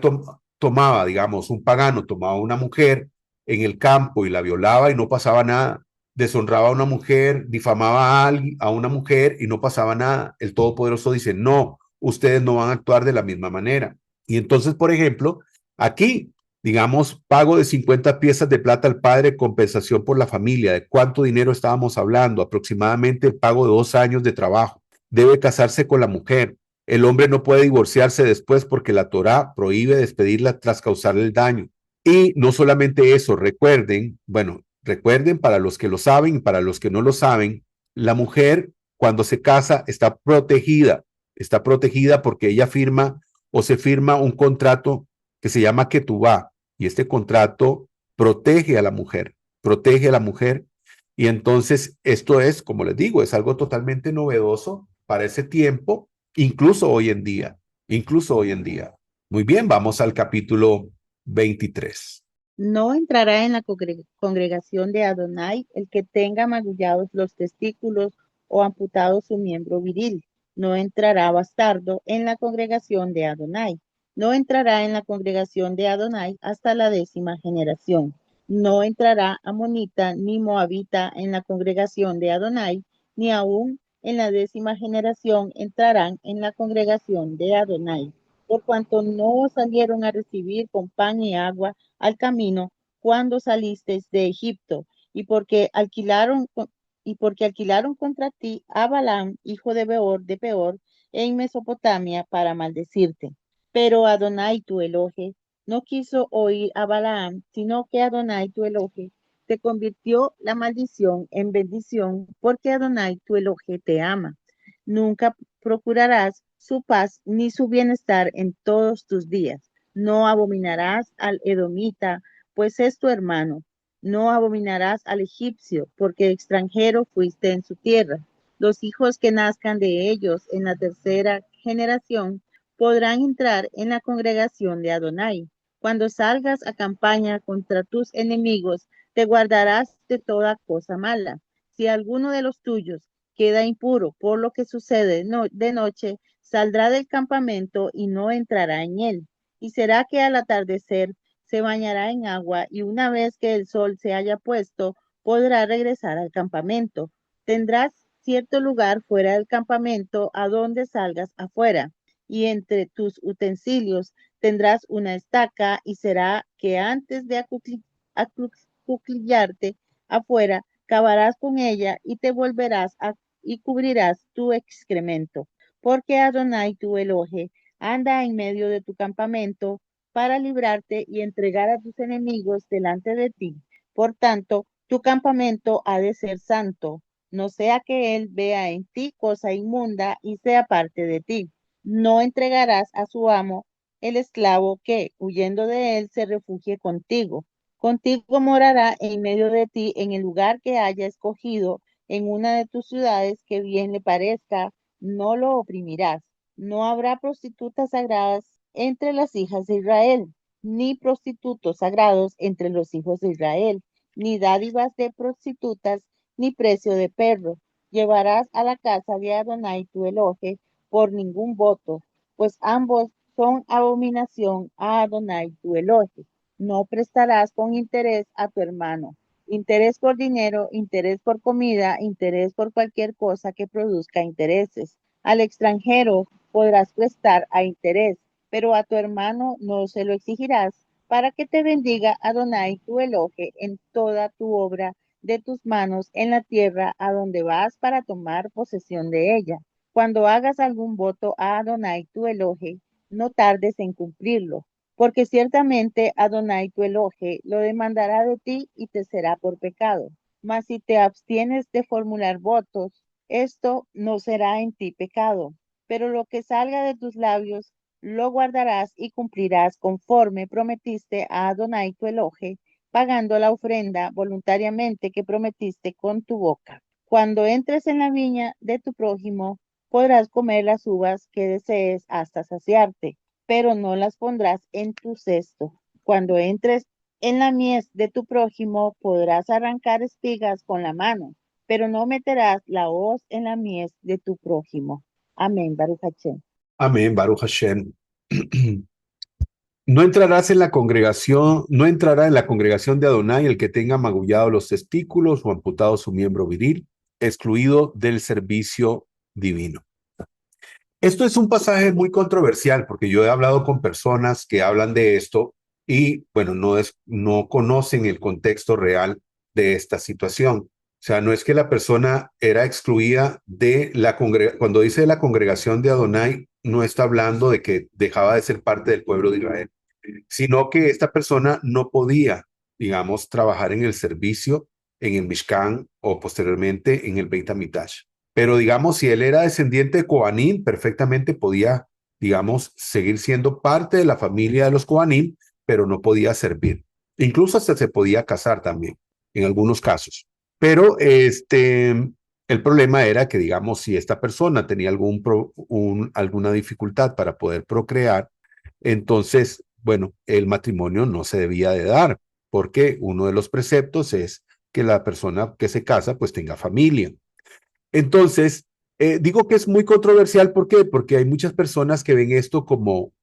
A: tomaba, digamos, un pagano tomaba una mujer en el campo y la violaba y no pasaba nada. Deshonraba a una mujer, difamaba a una mujer y no pasaba nada. El Todopoderoso dice, no, ustedes no van a actuar de la misma manera. Y entonces, por ejemplo, aquí Digamos, pago de 50 piezas de plata al padre, compensación por la familia. ¿De cuánto dinero estábamos hablando? Aproximadamente el pago de 2 años de trabajo. Debe casarse con la mujer. El hombre no puede divorciarse después porque la Torá prohíbe despedirla tras causarle el daño. Y no solamente eso, recuerden, bueno, recuerden para los que lo saben y para los que no lo saben, la mujer cuando se casa está protegida porque ella firma o se firma un contrato que se llama ketubá, y este contrato protege a la mujer, y entonces esto es, como les digo, es algo totalmente novedoso para ese tiempo, incluso hoy en día. Muy bien, vamos al capítulo 23.
C: No entrará en la congregación de Adonai el que tenga magullados los testículos o amputado su miembro viril. No entrará bastardo en la congregación de Adonai. No entrará en la congregación de Adonai hasta la 10ª generación. No entrará amonita ni moabita en la congregación de Adonai, ni aún en la 10ª generación entrarán en la congregación de Adonai. Por cuanto no salieron a recibir con pan y agua al camino cuando salisteis de Egipto, y porque alquilaron contra ti a Balaam, hijo de Beor, de Peor, en Mesopotamia, para maldecirte. Pero Adonai tu Elohe no quiso oír a Balaam, sino que Adonai tu Elohe te convirtió la maldición en bendición, porque Adonai tu Elohe te ama. Nunca procurarás su paz ni su bienestar en todos tus días. No abominarás al edomita, pues es tu hermano. No abominarás al egipcio, porque extranjero fuiste en su tierra. Los hijos que nazcan de ellos en la 3ª generación podrán entrar en la congregación de Adonai. Cuando salgas a campaña contra tus enemigos, te guardarás de toda cosa mala. Si alguno de los tuyos queda impuro por lo que sucede de noche, saldrá del campamento y no entrará en él. Y será que al atardecer se bañará en agua y una vez que el sol se haya puesto, podrá regresar al campamento. Tendrás cierto lugar fuera del campamento a donde salgas afuera, y entre tus utensilios tendrás una estaca, y será que antes de acuclillarte afuera, cavarás con ella y te volverás y cubrirás tu excremento, porque Adonai tu Elohe anda en medio de tu campamento para librarte y entregar a tus enemigos delante de ti. Por tanto, tu campamento ha de ser santo, no sea que él vea en ti cosa inmunda y sea parte de ti. No entregarás a su amo el esclavo que, huyendo de él, se refugie contigo. Contigo morará en medio de ti en el lugar que haya escogido en una de tus ciudades que bien le parezca, no lo oprimirás. No habrá prostitutas sagradas entre las hijas de Israel, ni prostitutos sagrados entre los hijos de Israel, ni dádivas de prostitutas, ni precio de perro. Llevarás a la casa de Adonai tu Elohe por ningún voto, pues ambos son abominación a Adonai tu Elohe. No prestarás con interés a tu hermano. Interés por dinero, interés por comida, interés por cualquier cosa que produzca intereses. Al extranjero podrás prestar a interés, pero a tu hermano no se lo exigirás, para que te bendiga Adonai tu Elohe en toda tu obra de tus manos en la tierra a donde vas para tomar posesión de ella. Cuando hagas algún voto a Adonai tu Elohe, no tardes en cumplirlo, porque ciertamente Adonai tu Elohe lo demandará de ti y te será por pecado. Mas si te abstienes de formular votos, esto no será en ti pecado, pero lo que salga de tus labios lo guardarás y cumplirás conforme prometiste a Adonai tu Elohe, pagando la ofrenda voluntariamente que prometiste con tu boca. Cuando entres en la viña de tu prójimo, podrás comer las uvas que desees hasta saciarte, pero no las pondrás en tu cesto. Cuando entres en la mies de tu prójimo, podrás arrancar espigas con la mano, pero no meterás la hoz en la mies de tu prójimo. Amén, Baruch Hashem.
A: Amén, Baruch Hashem. No entrarás en la congregación, no entrará en la congregación de Adonai el que tenga magullado los testículos o amputado su miembro viril, excluido del servicio divino. Esto es un pasaje muy controversial porque yo he hablado con personas que hablan de esto y bueno, no conocen el contexto real de esta situación. O sea, no es que la persona era excluida de la congregación. Cuando dice la congregación de Adonai, no está hablando de que dejaba de ser parte del pueblo de Israel, sino que esta persona no podía, digamos, trabajar en el servicio, en el Mishkan o posteriormente en el Beit HaMikdash. Pero digamos, si él era descendiente de Kohanim, perfectamente podía, digamos, seguir siendo parte de la familia de los Kohanim, pero no podía servir. Incluso hasta se podía casar también, en algunos casos. Pero el problema era que, digamos, si esta persona tenía alguna dificultad para poder procrear, entonces, bueno, el matrimonio no se debía de dar, porque uno de los preceptos es que la persona que se casa pues tenga familia. Entonces, digo que es muy controversial, ¿por qué? Porque hay muchas personas que ven esto como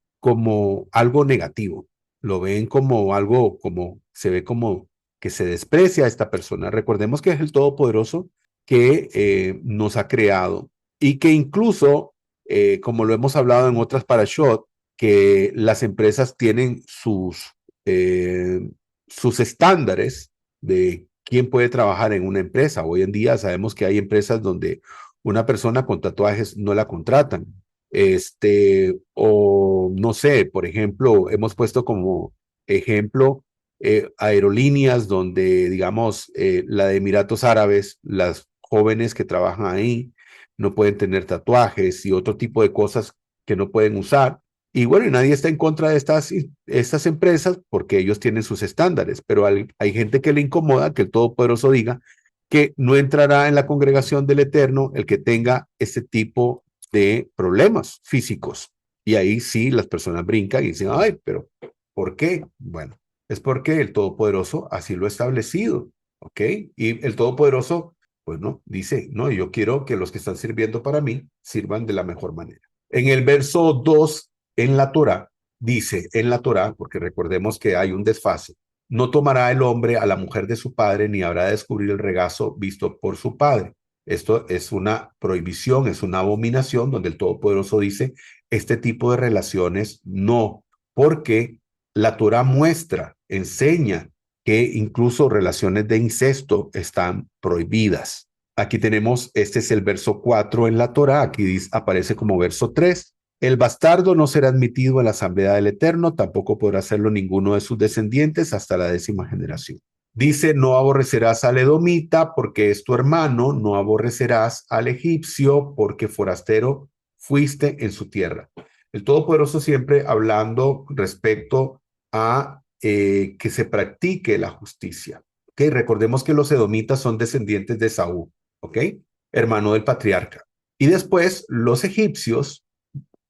A: algo negativo, lo ven como algo, como se ve como que se desprecia a esta persona. Recordemos que es el Todopoderoso que nos ha creado y que incluso, como lo hemos hablado en otras parashot, que las empresas tienen sus estándares de quién puede trabajar en una empresa. Hoy en día sabemos que hay empresas donde una persona con tatuajes no la contratan. O no sé, por ejemplo, hemos puesto como ejemplo aerolíneas donde, digamos, la de Emiratos Árabes, las jóvenes que trabajan ahí no pueden tener tatuajes y otro tipo de cosas que no pueden usar. Y bueno, y nadie está en contra de estas empresas porque ellos tienen sus estándares, pero hay gente que le incomoda que el Todopoderoso diga que no entrará en la congregación del Eterno el que tenga este tipo de problemas físicos. Y ahí sí las personas brincan y dicen, ay, pero ¿por qué? Bueno, es porque el Todopoderoso así lo ha establecido, ¿ok? Y el Todopoderoso, pues no, dice, no, yo quiero que los que están sirviendo para mí sirvan de la mejor manera. En el verso 2 en la Torá, dice en la Torá, porque recordemos que hay un desfase, no tomará el hombre a la mujer de su padre, ni habrá de descubrir el regazo visto por su padre. Esto es una prohibición, es una abominación donde el Todopoderoso dice, este tipo de relaciones no, porque la Torá muestra, enseña que incluso relaciones de incesto están prohibidas. Aquí tenemos, este es el verso 4 en la Torá, aquí aparece como verso 3. El bastardo no será admitido a la asamblea del Eterno, tampoco podrá hacerlo ninguno de sus descendientes hasta la 10ª generación. Dice, no aborrecerás al edomita porque es tu hermano, no aborrecerás al egipcio porque forastero fuiste en su tierra. El Todopoderoso siempre hablando respecto a que se practique la justicia. ¿Okay? Recordemos que los edomitas son descendientes de Saúl, ¿ok? Hermano del patriarca. Y después los egipcios,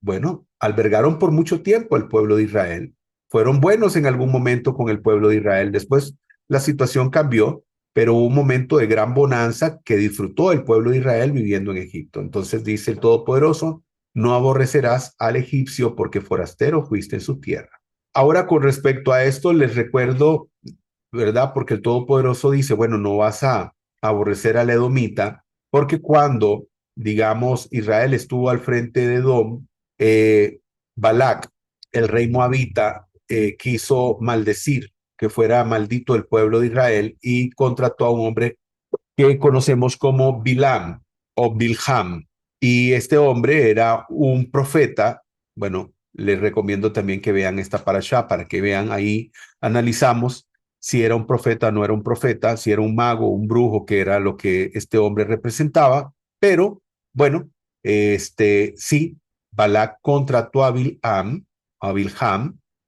A: bueno, albergaron por mucho tiempo al pueblo de Israel. Fueron buenos en algún momento con el pueblo de Israel. Después la situación cambió, pero hubo un momento de gran bonanza que disfrutó el pueblo de Israel viviendo en Egipto. Entonces dice el Todopoderoso, no aborrecerás al egipcio porque forastero fuiste en su tierra. Ahora con respecto a esto les recuerdo, ¿verdad? Porque el Todopoderoso dice, bueno, no vas a aborrecer al edomita, porque cuando, digamos, Israel estuvo al frente de Edom, Balac, el rey moabita, quiso maldecir que fuera maldito el pueblo de Israel y contrató a un hombre que conocemos como Bilam o Bilham. Y este hombre era un profeta. Bueno, les recomiendo también que vean esta parashá para que vean ahí, analizamos si era un profeta o no era un profeta, si era un mago, un brujo, que era lo que este hombre representaba. Pero bueno, sí, Balak contrató a Bilham,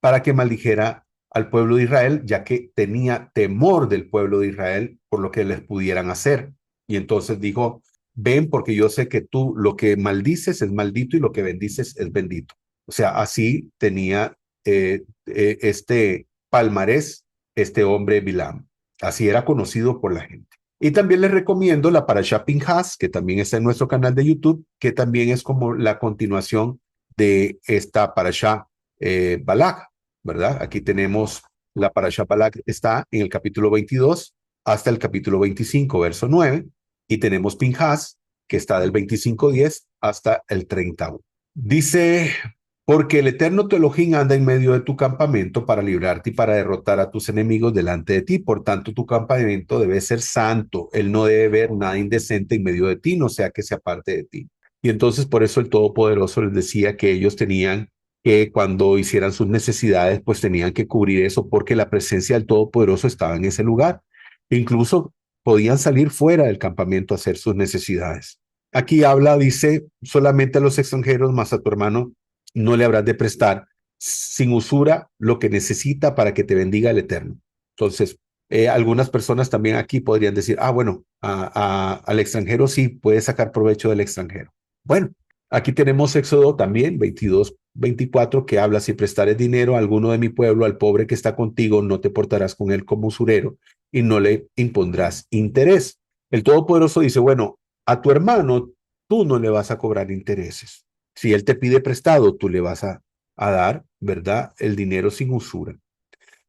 A: para que maldijera al pueblo de Israel, ya que tenía temor del pueblo de Israel por lo que les pudieran hacer. Y entonces dijo, ven porque yo sé que tú lo que maldices es maldito y lo que bendices es bendito. O sea, así tenía este palmarés, este hombre Bilam. Así era conocido por la gente. Y también les recomiendo la Parashá Pinhas, que también está en nuestro canal de YouTube, que también es como la continuación de esta Parashá Balak, ¿verdad? Aquí tenemos la Parashá Balak, está en el capítulo 22 hasta el capítulo 25, verso 9, y tenemos Pinhas, que está del 25:10 hasta el 31. Dice, Porque el eterno tu Elohim anda en medio de tu campamento para librarte y para derrotar a tus enemigos delante de ti. Por tanto, tu campamento debe ser santo. Él no debe ver nada indecente en medio de ti, no sea que se aparte de ti. Y entonces por eso el Todopoderoso les decía que ellos tenían que cuando hicieran sus necesidades, pues tenían que cubrir eso porque la presencia del Todopoderoso estaba en ese lugar. Incluso podían salir fuera del campamento a hacer sus necesidades. Aquí habla, dice, solamente a los extranjeros, más a tu hermano no le habrás de prestar sin usura lo que necesita para que te bendiga el Eterno. Entonces, algunas personas también aquí podrían decir, bueno, al extranjero sí puede sacar provecho del extranjero. Bueno, aquí tenemos Éxodo también, 22, 24, que habla, si prestares dinero a alguno de mi pueblo, al pobre que está contigo, no te portarás con él como usurero y no le impondrás interés. El Todopoderoso dice, bueno, a tu hermano tú no le vas a cobrar intereses. Si él te pide prestado, tú le vas a dar, ¿verdad? El dinero sin usura.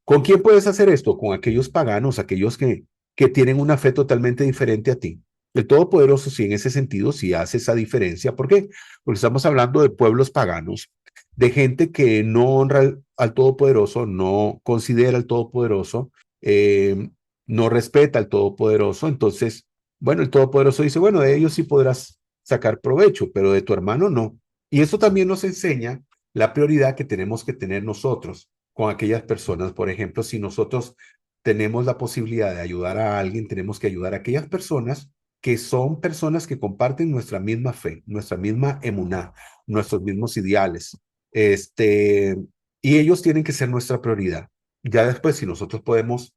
A: ¿Con quién puedes hacer esto? Con aquellos paganos, aquellos que tienen una fe totalmente diferente a ti. El Todopoderoso, sí, en ese sentido, sí hace esa diferencia. ¿Por qué? Porque estamos hablando de pueblos paganos, de gente que no honra al Todopoderoso, no considera al Todopoderoso, eh, no respeta al Todopoderoso. Entonces, bueno, el Todopoderoso dice, bueno, de ellos sí podrás sacar provecho, pero de tu hermano no. Y eso también nos enseña la prioridad que tenemos que tener nosotros con aquellas personas. Por ejemplo, si nosotros tenemos la posibilidad de ayudar a alguien, tenemos que ayudar a aquellas personas que son personas que comparten nuestra misma fe, nuestra misma emuná, nuestros mismos ideales. Y ellos tienen que ser nuestra prioridad. Ya después, si nosotros podemos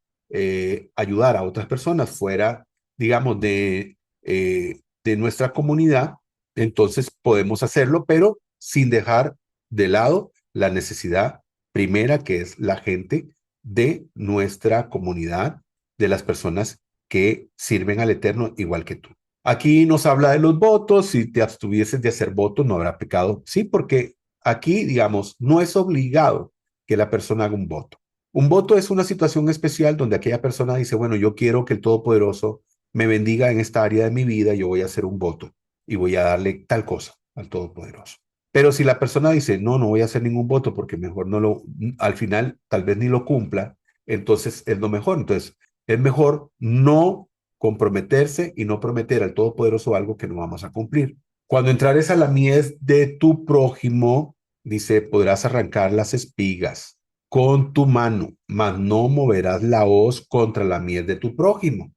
A: ayudar a otras personas fuera, digamos, de nuestra comunidad, entonces podemos hacerlo, pero sin dejar de lado la necesidad primera, que es la gente de nuestra comunidad, de las personas que sirven al Eterno igual que tú. Aquí nos habla de los votos, si te abstuvieses de hacer votos no habrá pecado. Sí, porque aquí, digamos, no es obligado que la persona haga un voto. Un voto es una situación especial donde aquella persona dice, bueno, yo quiero que el Todopoderoso me bendiga en esta área de mi vida, yo voy a hacer un voto y voy a darle tal cosa al Todopoderoso. Pero si la persona dice, no, no voy a hacer ningún voto porque mejor no al final tal vez ni lo cumpla, entonces es lo mejor. Entonces es mejor no comprometerse y no prometer al Todopoderoso algo que no vamos a cumplir. Cuando entrares a la mies de tu prójimo, dice, podrás arrancar las espigas con tu mano, mas no moverás la hoz contra la mies de tu prójimo.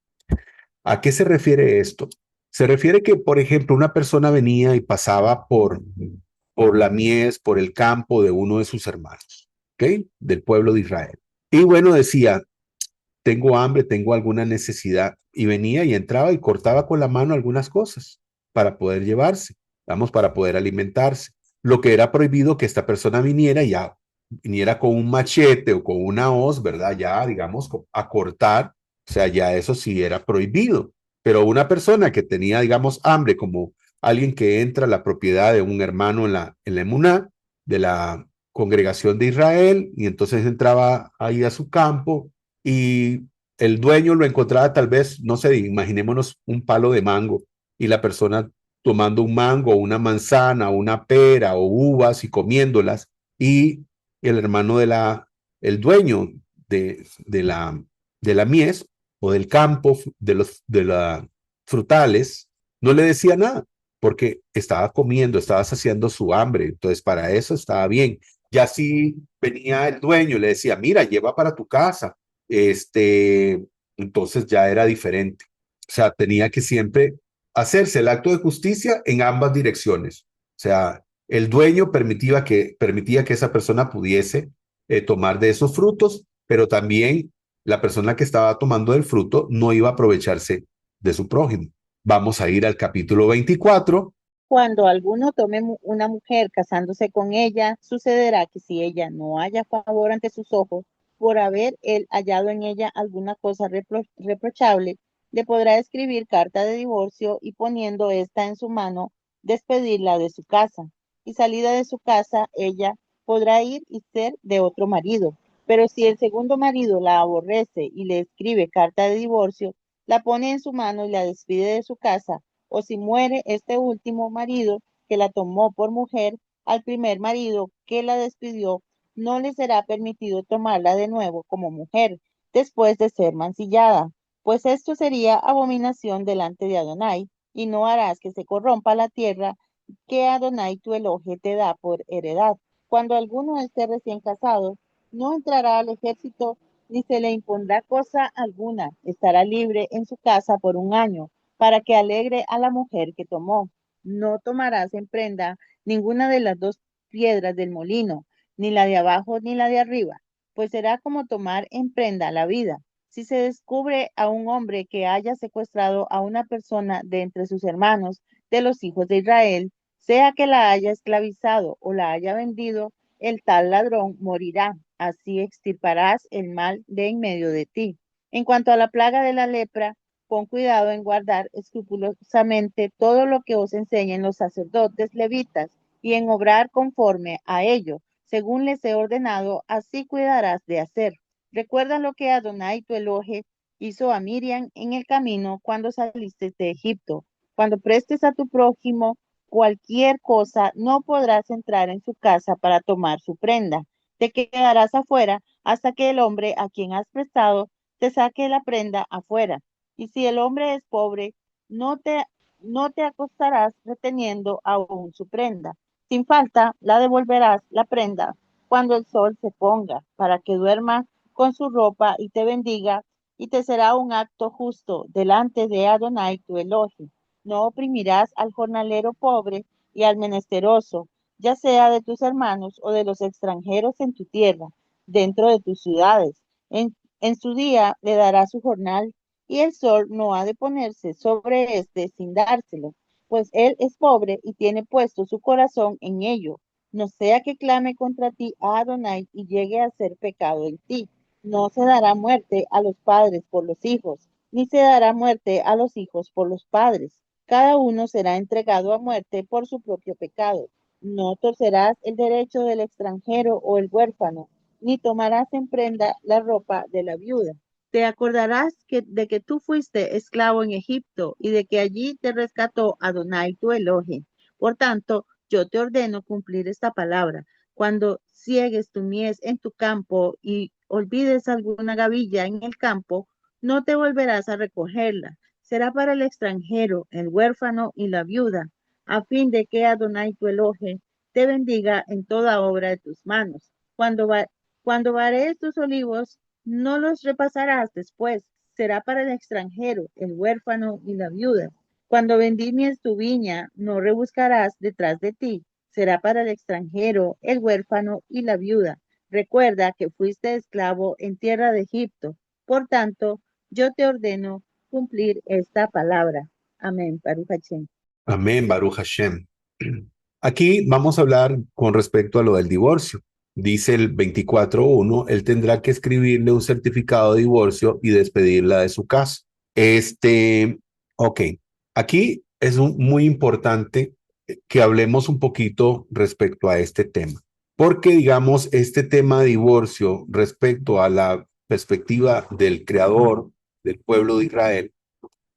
A: ¿A qué se refiere esto? Se refiere que, por ejemplo, una persona venía y pasaba por la mies, por el campo de uno de sus hermanos, ¿ok? Del pueblo de Israel. Y bueno, decía, tengo hambre, tengo alguna necesidad. Y venía y entraba y cortaba con la mano algunas cosas para poder llevarse, vamos, para poder alimentarse. Lo que era prohibido que esta persona viniera ya, viniera con un machete o con una hoz, ¿verdad? Ya, digamos, a cortar, o sea, ya eso sí era prohibido. Pero una persona que tenía, digamos, hambre, como alguien que entra a la propiedad de un hermano en la emuná, de la congregación de Israel, y entonces entraba ahí a su campo y el dueño lo encontraba tal vez, no sé, imaginémonos un palo de mango y la persona tomando un mango, una manzana, una pera o uvas y comiéndolas y el hermano el dueño de la mies o del campo de la frutales no le decía nada porque estaba comiendo, estaba saciando su hambre, entonces para eso estaba bien. Ya si venía el dueño y le decía, mira, lleva para tu casa, entonces ya era diferente. O sea, tenía que siempre hacerse el acto de justicia en ambas direcciones. O sea, el dueño permitía que esa persona pudiese tomar de esos frutos, pero también la persona que estaba tomando del fruto no iba a aprovecharse de su prójimo. Vamos a ir al capítulo 24.
C: Cuando alguno tome una mujer casándose con ella, sucederá que si ella no haya favor ante sus ojos, por haber él hallado en ella alguna cosa reprochable, le podrá escribir carta de divorcio y poniendo esta en su mano, despedirla de su casa. Y salida de su casa, ella podrá ir y ser de otro marido. Pero si el segundo marido la aborrece y le escribe carta de divorcio, la pone en su mano y la despide de su casa, o si muere este último marido que la tomó por mujer, al primer marido que la despidió, no le será permitido tomarla de nuevo como mujer después de ser mancillada, pues esto sería abominación delante de Adonai, y no harás que se corrompa la tierra que Adonai tu Elohe te da por heredad. Cuando alguno esté recién casado, no entrará al ejército ni se le impondrá cosa alguna. Estará libre en su casa por un año, para que alegre a la mujer que tomó. No tomarás en prenda ninguna de las dos piedras del molino, ni la de abajo ni la de arriba, pues será como tomar en prenda la vida. Si se descubre a un hombre que haya secuestrado a una persona de entre sus hermanos, de los hijos de Israel, sea que la haya esclavizado o la haya vendido, el tal ladrón morirá. Así extirparás el mal de en medio de ti. En cuanto a la plaga de la lepra, pon cuidado en guardar escrupulosamente todo lo que os enseñen los sacerdotes levitas y en obrar conforme a ello, según les he ordenado, así cuidarás de hacer. Recuerda lo que Adonai tu Elohe hizo a Miriam en el camino cuando saliste de Egipto. Cuando prestes a tu prójimo cualquier cosa, no podrás entrar en su casa para tomar su prenda. Te quedarás afuera hasta que el hombre a quien has prestado te saque la prenda afuera. Y si el hombre es pobre, no te, no te acostarás reteniendo aún su prenda. Sin falta, la devolverás la prenda cuando el sol se ponga, para que duerma con su ropa y te bendiga, y te será un acto justo delante de Adonai tu Elohe. No oprimirás al jornalero pobre y al menesteroso, ya sea de tus hermanos o de los extranjeros en tu tierra, dentro de tus ciudades. En su día le darás su jornal, y el sol no ha de ponerse sobre éste sin dárselo, pues él es pobre y tiene puesto su corazón en ello. No sea que clame contra ti a Adonai y llegue a ser pecado en ti. No se dará muerte a los padres por los hijos, ni se dará muerte a los hijos por los padres. Cada uno será entregado a muerte por su propio pecado. No torcerás el derecho del extranjero o el huérfano, ni tomarás en prenda la ropa de la viuda. Te acordarás de que tú fuiste esclavo en Egipto y de que allí te rescató Adonai tu Elohe. Por tanto, yo te ordeno cumplir esta palabra. Cuando ciegues tu mies en tu campo y olvides alguna gavilla en el campo, no te volverás a recogerla. Será para el extranjero, el huérfano y la viuda, a fin de que Adonai tu Elohe te bendiga en toda obra de tus manos. Cuando varees tus olivos, no los repasarás después. Será para el extranjero, el huérfano y la viuda. Cuando vendimias tu viña, no rebuscarás detrás de ti. Será para el extranjero, el huérfano y la viuda. Recuerda que fuiste esclavo en tierra de Egipto. Por tanto, yo te ordeno cumplir esta palabra. Amén. Baruch Hashem.
A: Amén, Baruch Hashem. Aquí vamos a hablar con respecto a lo del divorcio. Dice el 24.1, él tendrá que escribirle un certificado de divorcio y despedirla de su casa. Ok, aquí es muy importante que hablemos un poquito respecto a este tema, porque digamos, este tema de divorcio respecto a la perspectiva del creador del pueblo de Israel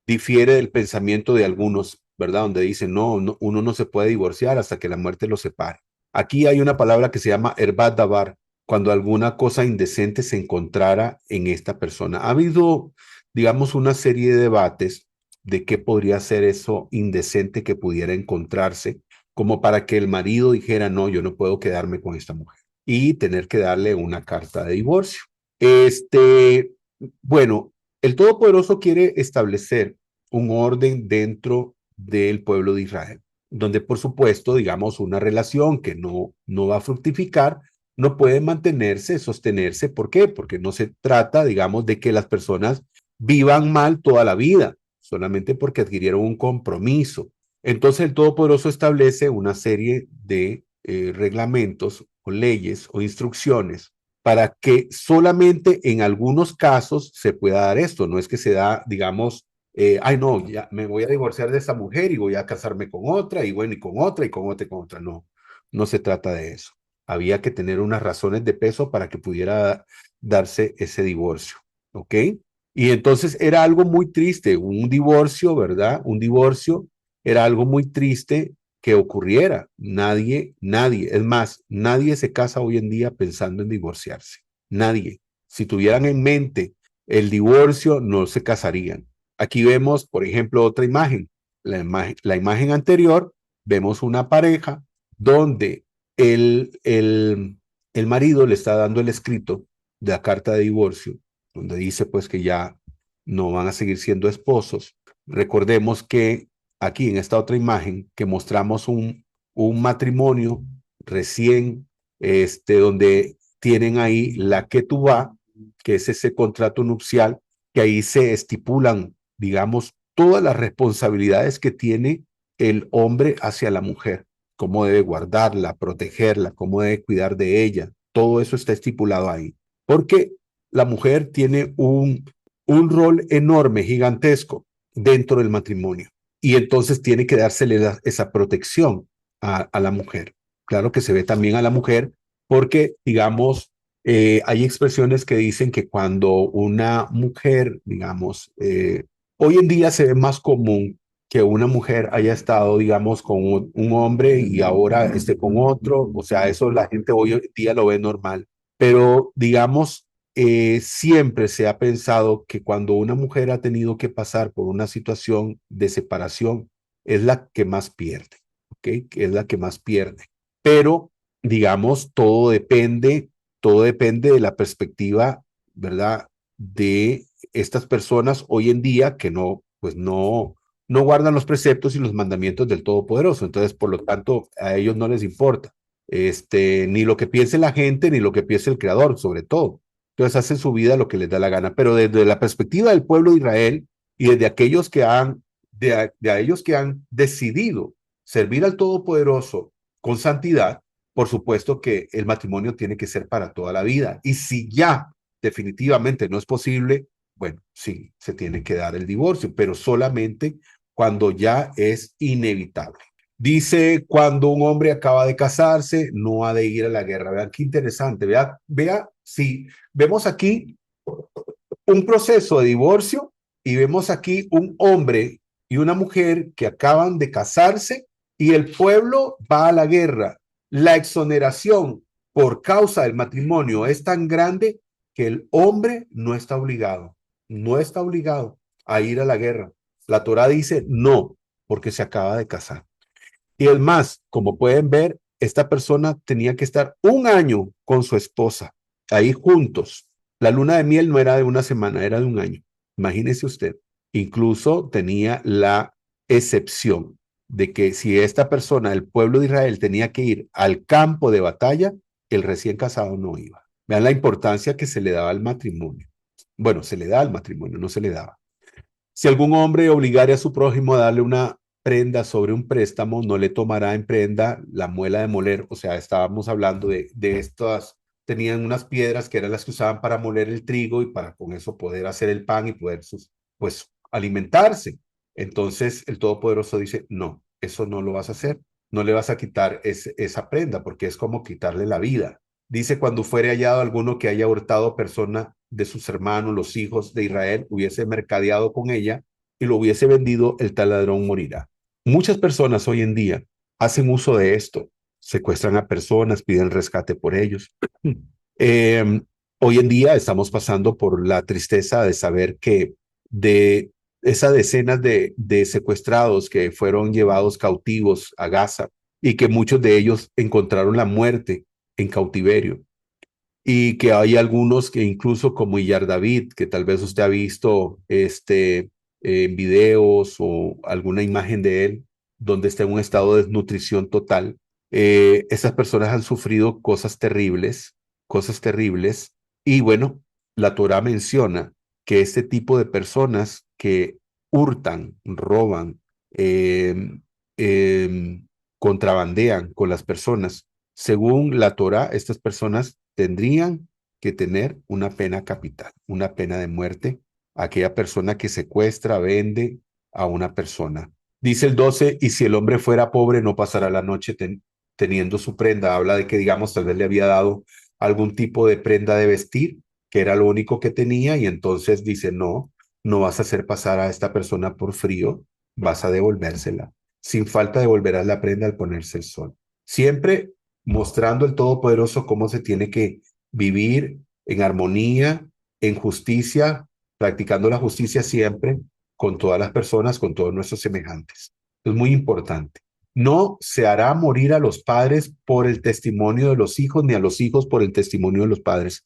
A: difiere del pensamiento de algunos, ¿verdad? Donde dicen, no, uno no se puede divorciar hasta que la muerte los separe. Aquí hay una palabra que se llama erbat davar, cuando alguna cosa indecente se encontrara en esta persona. Ha habido, digamos, una serie de debates de qué podría ser eso indecente que pudiera encontrarse, como para que el marido dijera, no, yo no puedo quedarme con esta mujer y tener que darle una carta de divorcio. Bueno, el Todopoderoso quiere establecer un orden dentro del pueblo de Israel, donde por supuesto, digamos, una relación que no va a fructificar, no puede mantenerse, sostenerse. ¿Por qué? Porque no se trata, digamos, de que las personas vivan mal toda la vida, solamente porque adquirieron un compromiso. Entonces el Todopoderoso establece una serie de reglamentos o leyes o instrucciones para que solamente en algunos casos se pueda dar esto. No es que se da, digamos, ay no, ya me voy a divorciar de esa mujer y voy a casarme con otra y bueno, y con otra y con otra y con otra. No, no se trata de eso. Había que tener unas razones de peso para que pudiera darse ese divorcio, ¿ok? Y entonces era algo muy triste, un divorcio, ¿verdad? Un divorcio era algo muy triste que ocurriera. Nadie, es más, nadie se casa hoy en día pensando en divorciarse. Nadie. Si tuvieran en mente el divorcio, no se casarían. Aquí vemos, por ejemplo, otra imagen. La imagen anterior, vemos una pareja donde el marido le está dando el escrito de la carta de divorcio, donde dice pues que ya no van a seguir siendo esposos. Recordemos que aquí en esta otra imagen que mostramos un matrimonio recién, donde tienen ahí la ketubá, que es ese contrato nupcial, que ahí se estipulan, digamos, todas las responsabilidades que tiene el hombre hacia la mujer, cómo debe guardarla, protegerla, cómo debe cuidar de ella. Todo eso está estipulado ahí. Porque la mujer tiene un rol enorme, gigantesco, dentro del matrimonio. Y entonces tiene que dársele esa protección a la mujer. Claro que se ve también a la mujer porque, digamos, hay expresiones que dicen que cuando una mujer, digamos, hoy en día se ve más común que una mujer haya estado, digamos, con un hombre y ahora esté con otro. O sea, eso la gente hoy en día lo ve normal. Pero, digamos, siempre se ha pensado que cuando una mujer ha tenido que pasar por una situación de separación, es la que más pierde, ¿ok? Es la que más pierde. Pero, digamos, todo depende de la perspectiva, ¿verdad? De estas personas hoy en día que no, pues no guardan los preceptos y los mandamientos del Todopoderoso. Entonces, por lo tanto, a ellos no les importa, ni lo que piense la gente, ni lo que piense el Creador, sobre todo. Entonces hacen su vida lo que les da la gana. Pero desde la perspectiva del pueblo de Israel y desde aquellos que de aquellos que han decidido servir al Todopoderoso con santidad, por supuesto que el matrimonio tiene que ser para toda la vida. Y si ya definitivamente no es posible, bueno, sí, se tiene que dar el divorcio, pero solamente cuando ya es inevitable. Dice, cuando un hombre acaba de casarse, no ha de ir a la guerra. Vean qué interesante. Vea, si vemos aquí un proceso de divorcio y vemos aquí un hombre y una mujer que acaban de casarse y el pueblo va a la guerra. La exoneración por causa del matrimonio es tan grande que el hombre no está obligado a ir a la guerra. La Torá dice no, porque se acaba de casar. Y el más, como pueden ver, esta persona tenía que estar un año con su esposa, ahí juntos. La luna de miel no era de una semana, era de un año. Imagínese usted. Incluso tenía la excepción de que si esta persona, el pueblo de Israel, tenía que ir al campo de batalla, el recién casado no iba. Vean la importancia que se le daba al matrimonio. Bueno, se le da al matrimonio, no se le daba. Si algún hombre obligara a su prójimo a darle una prenda sobre un préstamo, no le tomará en prenda la muela de moler. O sea, estábamos hablando de estas, tenían unas piedras que eran las que usaban para moler el trigo y para con eso poder hacer el pan y poder, pues, alimentarse. Entonces el Todopoderoso dice, no, eso no lo vas a hacer. No le vas a quitar esa prenda porque es como quitarle la vida. Dice, cuando fuere hallado alguno que haya hurtado persona de sus hermanos, los hijos de Israel, hubiese mercadeado con ella y lo hubiese vendido, el tal ladrón morirá. Muchas personas hoy en día hacen uso de esto, secuestran a personas, piden rescate por ellos. Eh, Hoy en día estamos pasando por la tristeza de saber que de esas decenas de secuestrados que fueron llevados cautivos a Gaza y que muchos de ellos encontraron la muerte en cautiverio y que hay algunos que incluso como Iyar David, que tal vez usted ha visto en videos o alguna imagen de él, donde está en un estado de desnutrición total. Estas personas han sufrido cosas terribles. Y bueno, la Torá menciona que este tipo de personas que hurtan, roban, eh, eh, contrabandean con las personas, según la Torá, estas personas tendrían que tener una pena capital, una pena de muerte, aquella persona que secuestra, vende a una persona. Dice el 12, y si el hombre fuera pobre, no pasará la noche teniendo su prenda. Habla de que, digamos, tal vez le había dado algún tipo de prenda de vestir, que era lo único que tenía, y entonces dice, no, no vas a hacer pasar a esta persona por frío, vas a devolvérsela. sin falta devolverás la prenda al ponerse el sol. Siempre mostrando el Todopoderoso cómo se tiene que vivir en armonía, en justicia, practicando la justicia siempre con todas las personas, con todos nuestros semejantes. Es muy importante. No se hará morir a los padres por el testimonio de los hijos, ni a los hijos por el testimonio de los padres,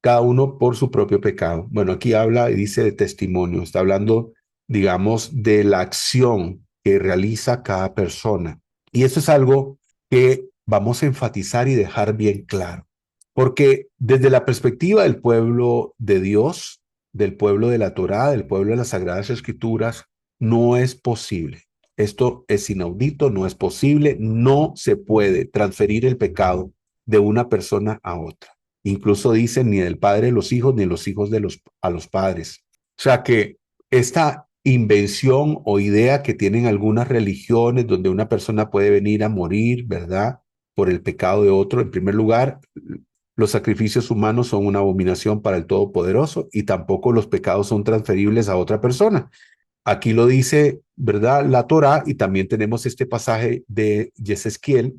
A: cada uno por su propio pecado. Bueno, aquí habla y dice de testimonio, está hablando, digamos, de la acción que realiza cada persona. Y eso es algo que vamos a enfatizar y dejar bien claro, porque desde la perspectiva del pueblo de Dios, del pueblo de la Torá, del pueblo de las Sagradas Escrituras, no es posible. Esto es inaudito, no es posible, no se puede transferir el pecado de una persona a otra. Incluso dicen ni del padre de los hijos, ni los hijos de a los padres. O sea que esta invención o idea que tienen algunas religiones donde una persona puede venir a morir, ¿verdad? Por el pecado de otro. En primer lugar, los sacrificios humanos son una abominación para el Todopoderoso y tampoco los pecados son transferibles a otra persona. Aquí lo dice, ¿verdad? La Torá, y también tenemos este pasaje de Yesesquiel,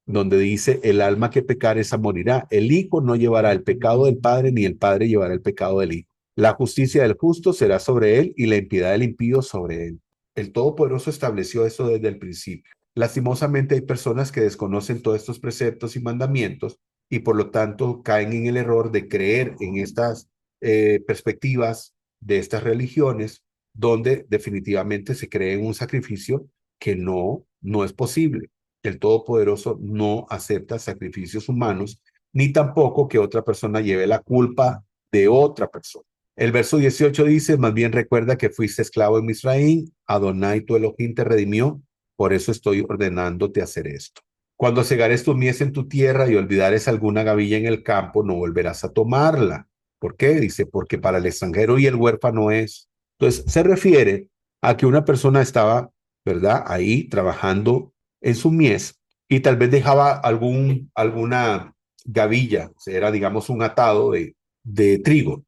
A: donde dice, el alma que pecare esa morirá. El hijo no llevará el pecado del padre, ni el padre llevará el pecado del hijo. La justicia del justo será sobre él y la impiedad del impío sobre él. El Todopoderoso estableció eso desde el principio. Lastimosamente hay personas que desconocen todos estos preceptos y mandamientos y por lo tanto caen en el error de creer en estas perspectivas de estas religiones donde definitivamente se cree en un sacrificio que no es posible. El Todopoderoso no acepta sacrificios humanos, ni tampoco que otra persona lleve la culpa de otra persona. El verso 18 dice, más bien recuerda que fuiste esclavo en Misraín, Adonai tu Elohim te redimió, por eso estoy ordenándote hacer esto. Cuando segares tu mies en tu tierra y olvidares alguna gavilla en el campo, no volverás a tomarla. ¿Por qué? Dice, porque para el extranjero y el huérfano es. Entonces, se refiere a que una persona estaba, ¿verdad? Ahí trabajando en su mies y tal vez dejaba alguna gavilla, o sea, era, digamos, un atado de trigo.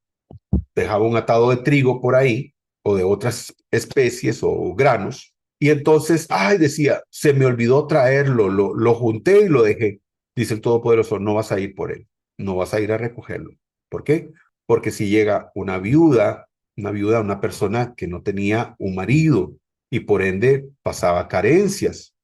A: Dejaba un atado de trigo por ahí o de otras especies o granos. Y entonces, ay, decía, se me olvidó traerlo, lo junté y lo dejé. Dice el Todopoderoso, no vas a ir por él, no vas a ir a recogerlo. ¿Por qué? Porque si llega una persona que no tenía un marido y por ende pasaba carencias,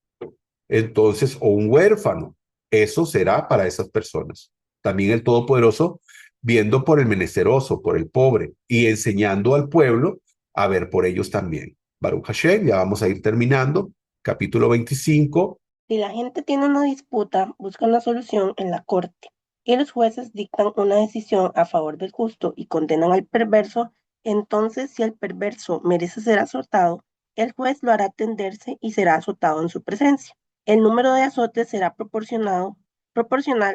A: entonces, o un huérfano, eso será para esas personas. También el Todopoderoso viendo por el menesteroso, por el pobre y enseñando al pueblo a ver por ellos también. Baruch Hashem, ya vamos a ir terminando. Capítulo 25.
B: Si la gente tiene una disputa, busca una solución en la corte y los jueces dictan una decisión a favor del justo y condenan al perverso, entonces si el perverso merece ser azotado, el juez lo hará tenderse y será azotado en su presencia. El número de azotes será proporcional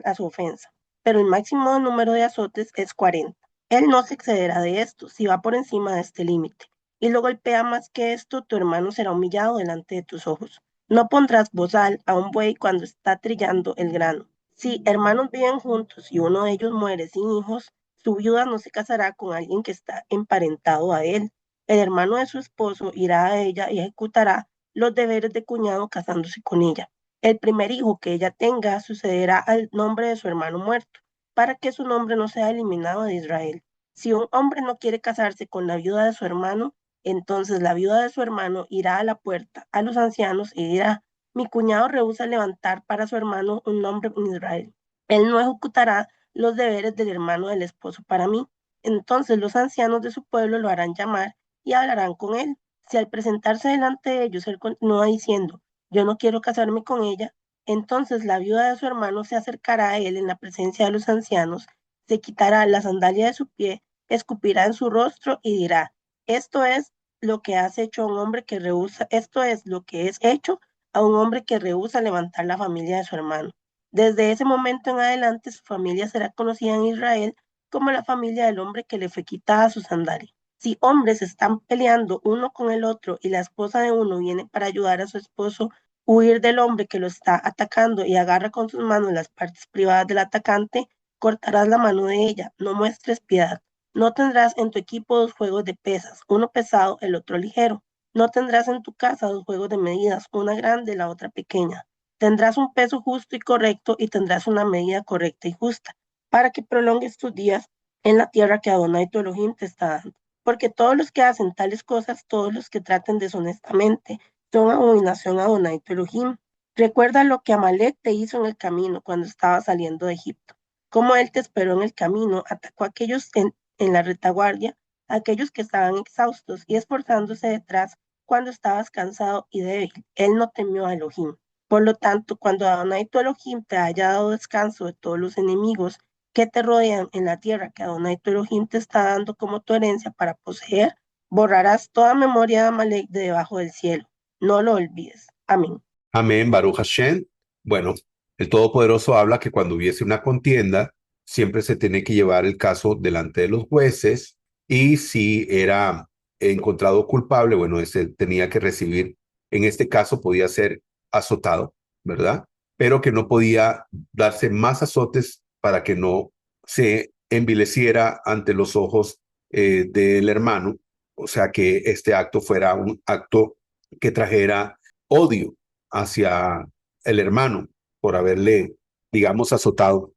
B: a su ofensa, pero el máximo número de azotes es 40. Él no se excederá de esto si va por encima de este límite, y lo golpea más que esto, tu hermano será humillado delante de tus ojos. No pondrás bozal a un buey cuando está trillando el grano. Si hermanos viven juntos y uno de ellos muere sin hijos, su viuda no se casará con alguien que está emparentado a él. El hermano de su esposo irá a ella y ejecutará los deberes de cuñado casándose con ella. El primer hijo que ella tenga sucederá al nombre de su hermano muerto, para que su nombre no sea eliminado de Israel. Si un hombre no quiere casarse con la viuda de su hermano, entonces la viuda de su hermano irá a la puerta a los ancianos y dirá, mi cuñado rehúsa levantar para su hermano un nombre en Israel. Él no ejecutará los deberes del hermano del esposo para mí. Entonces los ancianos de su pueblo lo harán llamar y hablarán con él. Si al presentarse delante de ellos él continúa diciendo, yo no quiero casarme con ella, entonces la viuda de su hermano se acercará a él en la presencia de los ancianos, se quitará la sandalia de su pie, escupirá en su rostro y dirá, esto es lo que has hecho a un hombre que rehúsa, esto es lo que es hecho a un hombre que rehúsa levantar la familia de su hermano. Desde ese momento en adelante su familia será conocida en Israel como la familia del hombre que le fue quitada su sandalia. Si hombres están peleando uno con el otro y la esposa de uno viene para ayudar a su esposo huir del hombre que lo está atacando y agarra con sus manos las partes privadas del atacante, cortarás la mano de ella, no muestres piedad. No tendrás en tu equipo dos juegos de pesas, uno pesado, el otro ligero. No tendrás en tu casa dos juegos de medidas, una grande y la otra pequeña. Tendrás un peso justo y correcto y tendrás una medida correcta y justa, para que prolongues tus días en la tierra que Adonai tu Elohim te está dando. Porque todos los que hacen tales cosas, todos los que traten deshonestamente, son abominación a Adonai tu Elohim. Recuerda lo que Amalek te hizo en el camino cuando estaba saliendo de Egipto. Cómo él te esperó en el camino, atacó a aquellos en la retaguardia, a aquellos que estaban exhaustos y esforzándose detrás cuando estabas cansado y débil. Él no temió a Elohim. Por lo tanto, cuando Adonai tu Elohim te haya dado descanso de todos los enemigos que te rodean en la tierra que Adonai tu Elohim te está dando como tu herencia para poseer, borrarás toda memoria de Amalek de debajo del cielo. No lo olvides. Amén.
A: Amén, Baruch Hashem. Bueno, el Todopoderoso habla que cuando hubiese una contienda, siempre se tiene que llevar el caso delante de los jueces y si era encontrado culpable, bueno, ese tenía que recibir, en este caso podía ser azotado, ¿verdad? Pero que no podía darse más azotes para que no se envileciera ante los ojos del hermano, o sea, que este acto fuera un acto que trajera odio hacia el hermano por haberle, digamos, azotado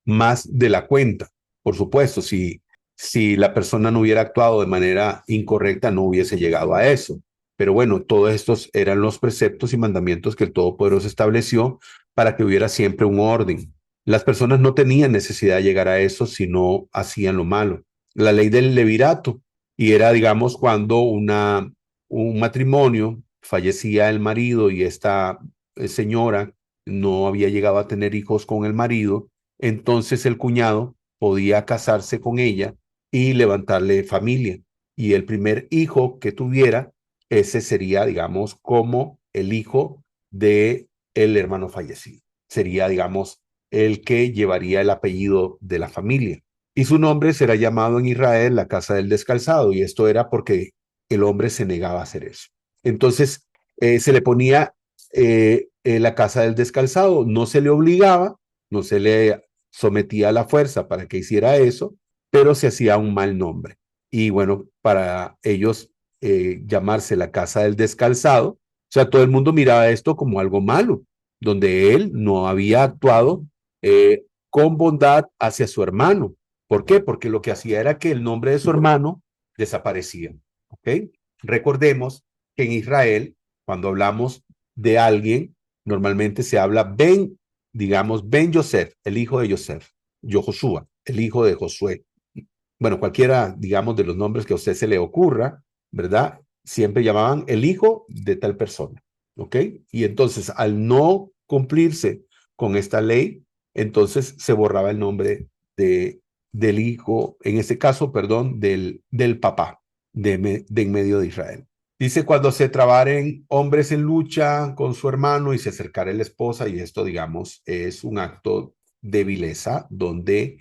A: más de la cuenta. Por supuesto, si la persona no hubiera actuado de manera incorrecta, no hubiese llegado a eso. Pero bueno, todos estos eran los preceptos y mandamientos que el Todopoderoso estableció para que hubiera siempre un orden. Las personas no tenían necesidad de llegar a eso si no hacían lo malo. La ley del levirato, y era, digamos, cuando un matrimonio fallecía el marido y esta señora no había llegado a tener hijos con el marido, entonces el cuñado podía casarse con ella y levantarle familia. Y el primer hijo que tuviera, ese sería, digamos, como el hijo de el hermano fallecido. Sería, digamos, el que llevaría el apellido de la familia. Y su nombre será llamado en Israel la casa del descalzado. Y esto era porque el hombre se negaba a hacer eso. Entonces, se le ponía la casa del descalzado. No se le obligaba, no se le sometía a la fuerza para que hiciera eso, pero se hacía un mal nombre. Y bueno, para ellos llamarse la casa del descalzado, o sea, todo el mundo miraba esto como algo malo, donde él no había actuado con bondad hacia su hermano. ¿Por qué? Porque lo que hacía era que el nombre de su hermano desaparecía. ¿Ok? Recordemos que en Israel, cuando hablamos de alguien, normalmente se habla Ben, digamos, Ben Yosef, el hijo de Yosef, Josué, el hijo de Josué. Bueno, cualquiera, digamos, de los nombres que a usted se le ocurra, ¿verdad? Siempre llamaban el hijo de tal persona, ¿ok? Y entonces, al no cumplirse con esta ley, entonces se borraba el nombre del hijo, en este caso, perdón, del papá de en medio de Israel. Dice, cuando se trabaren hombres en lucha con su hermano y se acercara la esposa, y esto, digamos, es un acto de vileza, donde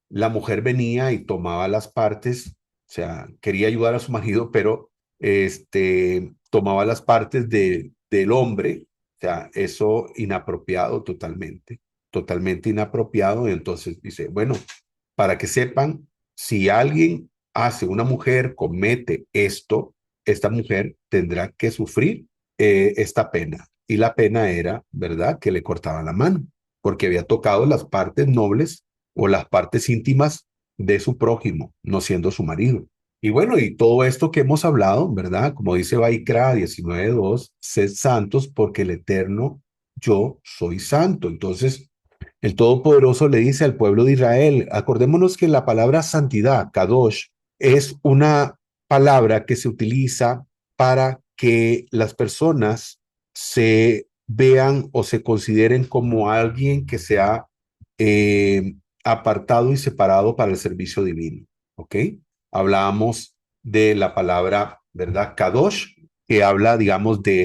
A: la mujer venía y tomaba las partes, o sea, quería ayudar a su marido, pero tomaba las partes del hombre, o sea, eso inapropiado totalmente, totalmente inapropiado. Y entonces dice, bueno, para que sepan, si alguien hace, una mujer comete esto, esta mujer tendrá que sufrir esta pena. Y la pena era, ¿verdad?, que le cortaban la mano, porque había tocado las partes nobles o las partes íntimas de su prójimo, no siendo su marido. Y bueno, y todo esto que hemos hablado, ¿verdad? Como dice Vaikra 19:2, sed santos porque el Eterno, yo soy santo. Entonces, el Todopoderoso le dice al pueblo de Israel, acordémonos que la palabra santidad, kadosh, es una palabra que se utiliza para que las personas se vean o se consideren como alguien que sea eh, apartado y separado para el servicio divino. ¿Ok? Hablábamos de la palabra, ¿verdad? Kadosh, que habla, digamos, de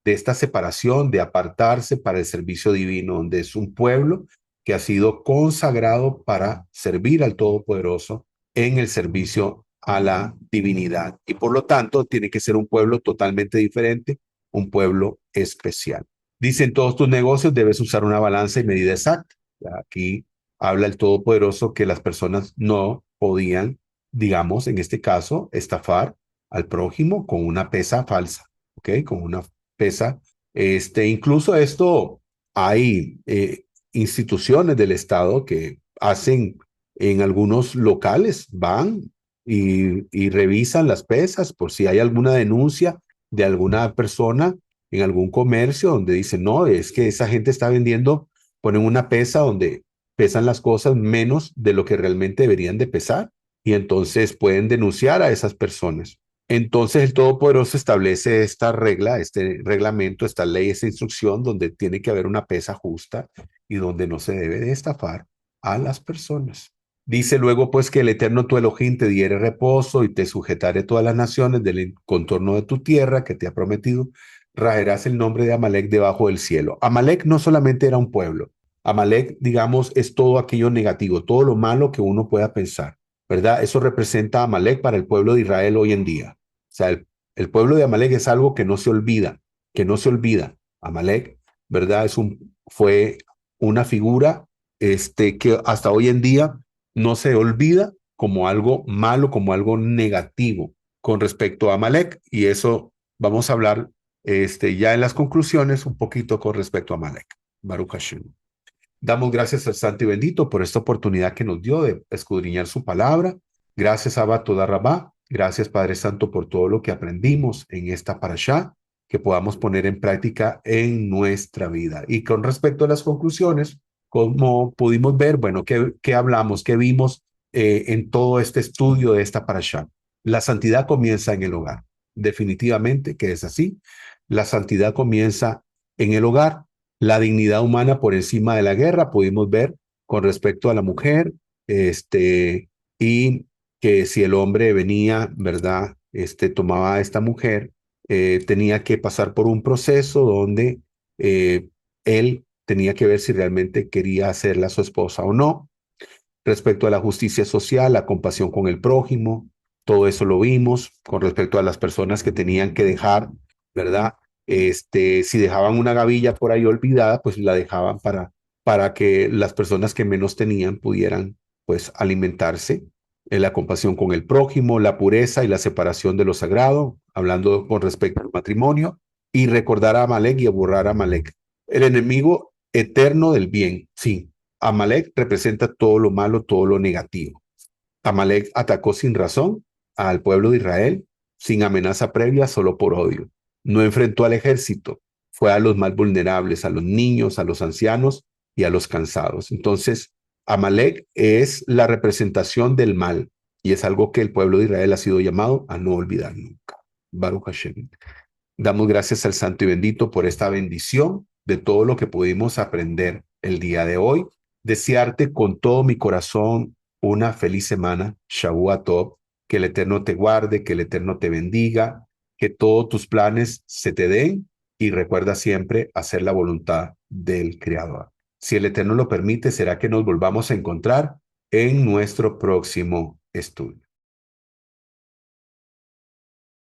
A: esta separación, de apartarse para el servicio divino, donde es un pueblo que ha sido consagrado para servir al Todopoderoso en el servicio a la divinidad. Y por lo tanto, tiene que ser un pueblo totalmente diferente, un pueblo especial. Dice, en todos tus negocios debes usar una balanza y medida exacta. Aquí habla el Todopoderoso que las personas no podían, digamos, en este caso, estafar al prójimo con una pesa falsa, ¿ok? Con una pesa, incluso esto hay instituciones del Estado que hacen en algunos locales, van y revisan las pesas por si hay alguna denuncia de alguna persona en algún comercio donde dicen, no, es que esa gente está vendiendo, ponen una pesa donde pesan las cosas menos de lo que realmente deberían de pesar y entonces pueden denunciar a esas personas. Entonces el Todopoderoso establece esta regla, este reglamento, esta ley, esta instrucción donde tiene que haber una pesa justa y donde no se debe de estafar a las personas. Dice luego pues que el Eterno tu Elohim te diere reposo y te sujetaré todas las naciones del contorno de tu tierra que te ha prometido. Raerás el nombre de Amalek debajo del cielo. Amalek no solamente era un pueblo. Amalek, digamos, es todo aquello negativo, todo lo malo que uno pueda pensar, ¿verdad? Eso representa a Amalek para el pueblo de Israel hoy en día. O sea, el pueblo de Amalek es algo que no se olvida, que no se olvida. Amalek, ¿verdad? Fue una figura que hasta hoy en día no se olvida como algo malo, como algo negativo con respecto a Amalek. Y eso vamos a hablar ya en las conclusiones un poquito con respecto a Amalek. Baruch Hashem. Damos gracias al Santo y Bendito por esta oportunidad que nos dio de escudriñar su palabra. Gracias, Abba Toda Rabá. Gracias, Padre Santo, por todo lo que aprendimos en esta parashá, que podamos poner en práctica en nuestra vida. Y con respecto a las conclusiones, como pudimos ver, bueno, ¿qué hablamos, qué vimos en todo este estudio de esta parashá? La santidad comienza en el hogar. Definitivamente que es así. La santidad comienza en el hogar. La dignidad humana por encima de la guerra, pudimos ver con respecto a la mujer, y que si el hombre venía, ¿verdad? Tomaba a esta mujer, tenía que pasar por un proceso donde él tenía que ver si realmente quería hacerla su esposa o no. Respecto a la justicia social, la compasión con el prójimo, todo eso lo vimos. Con respecto a las personas que tenían que dejar, ¿verdad? Si dejaban una gavilla por ahí olvidada, pues la dejaban para que las personas que menos tenían pudieran, pues, alimentarse. La compasión con el prójimo, la pureza y la separación de lo sagrado, hablando con respecto al matrimonio, y recordar a Amalek y a borrar a Amalek. El enemigo eterno del bien, sí. Amalek representa todo lo malo, todo lo negativo. Amalek atacó sin razón al pueblo de Israel, sin amenaza previa, solo por odio. No enfrentó al ejército, fue a los más vulnerables, a los niños, a los ancianos y a los cansados. Entonces, Amalek es la representación del mal y es algo que el pueblo de Israel ha sido llamado a no olvidar nunca. Baruch Hashem. Damos gracias al Santo y Bendito por esta bendición de todo lo que pudimos aprender el día de hoy. Desearte con todo mi corazón una feliz semana, Shavua Tov, que el Eterno te guarde, que el Eterno te bendiga, que todos tus planes se te den y recuerda siempre hacer la voluntad del Creador. Si el Eterno lo permite, será que nos volvamos a encontrar en nuestro próximo estudio.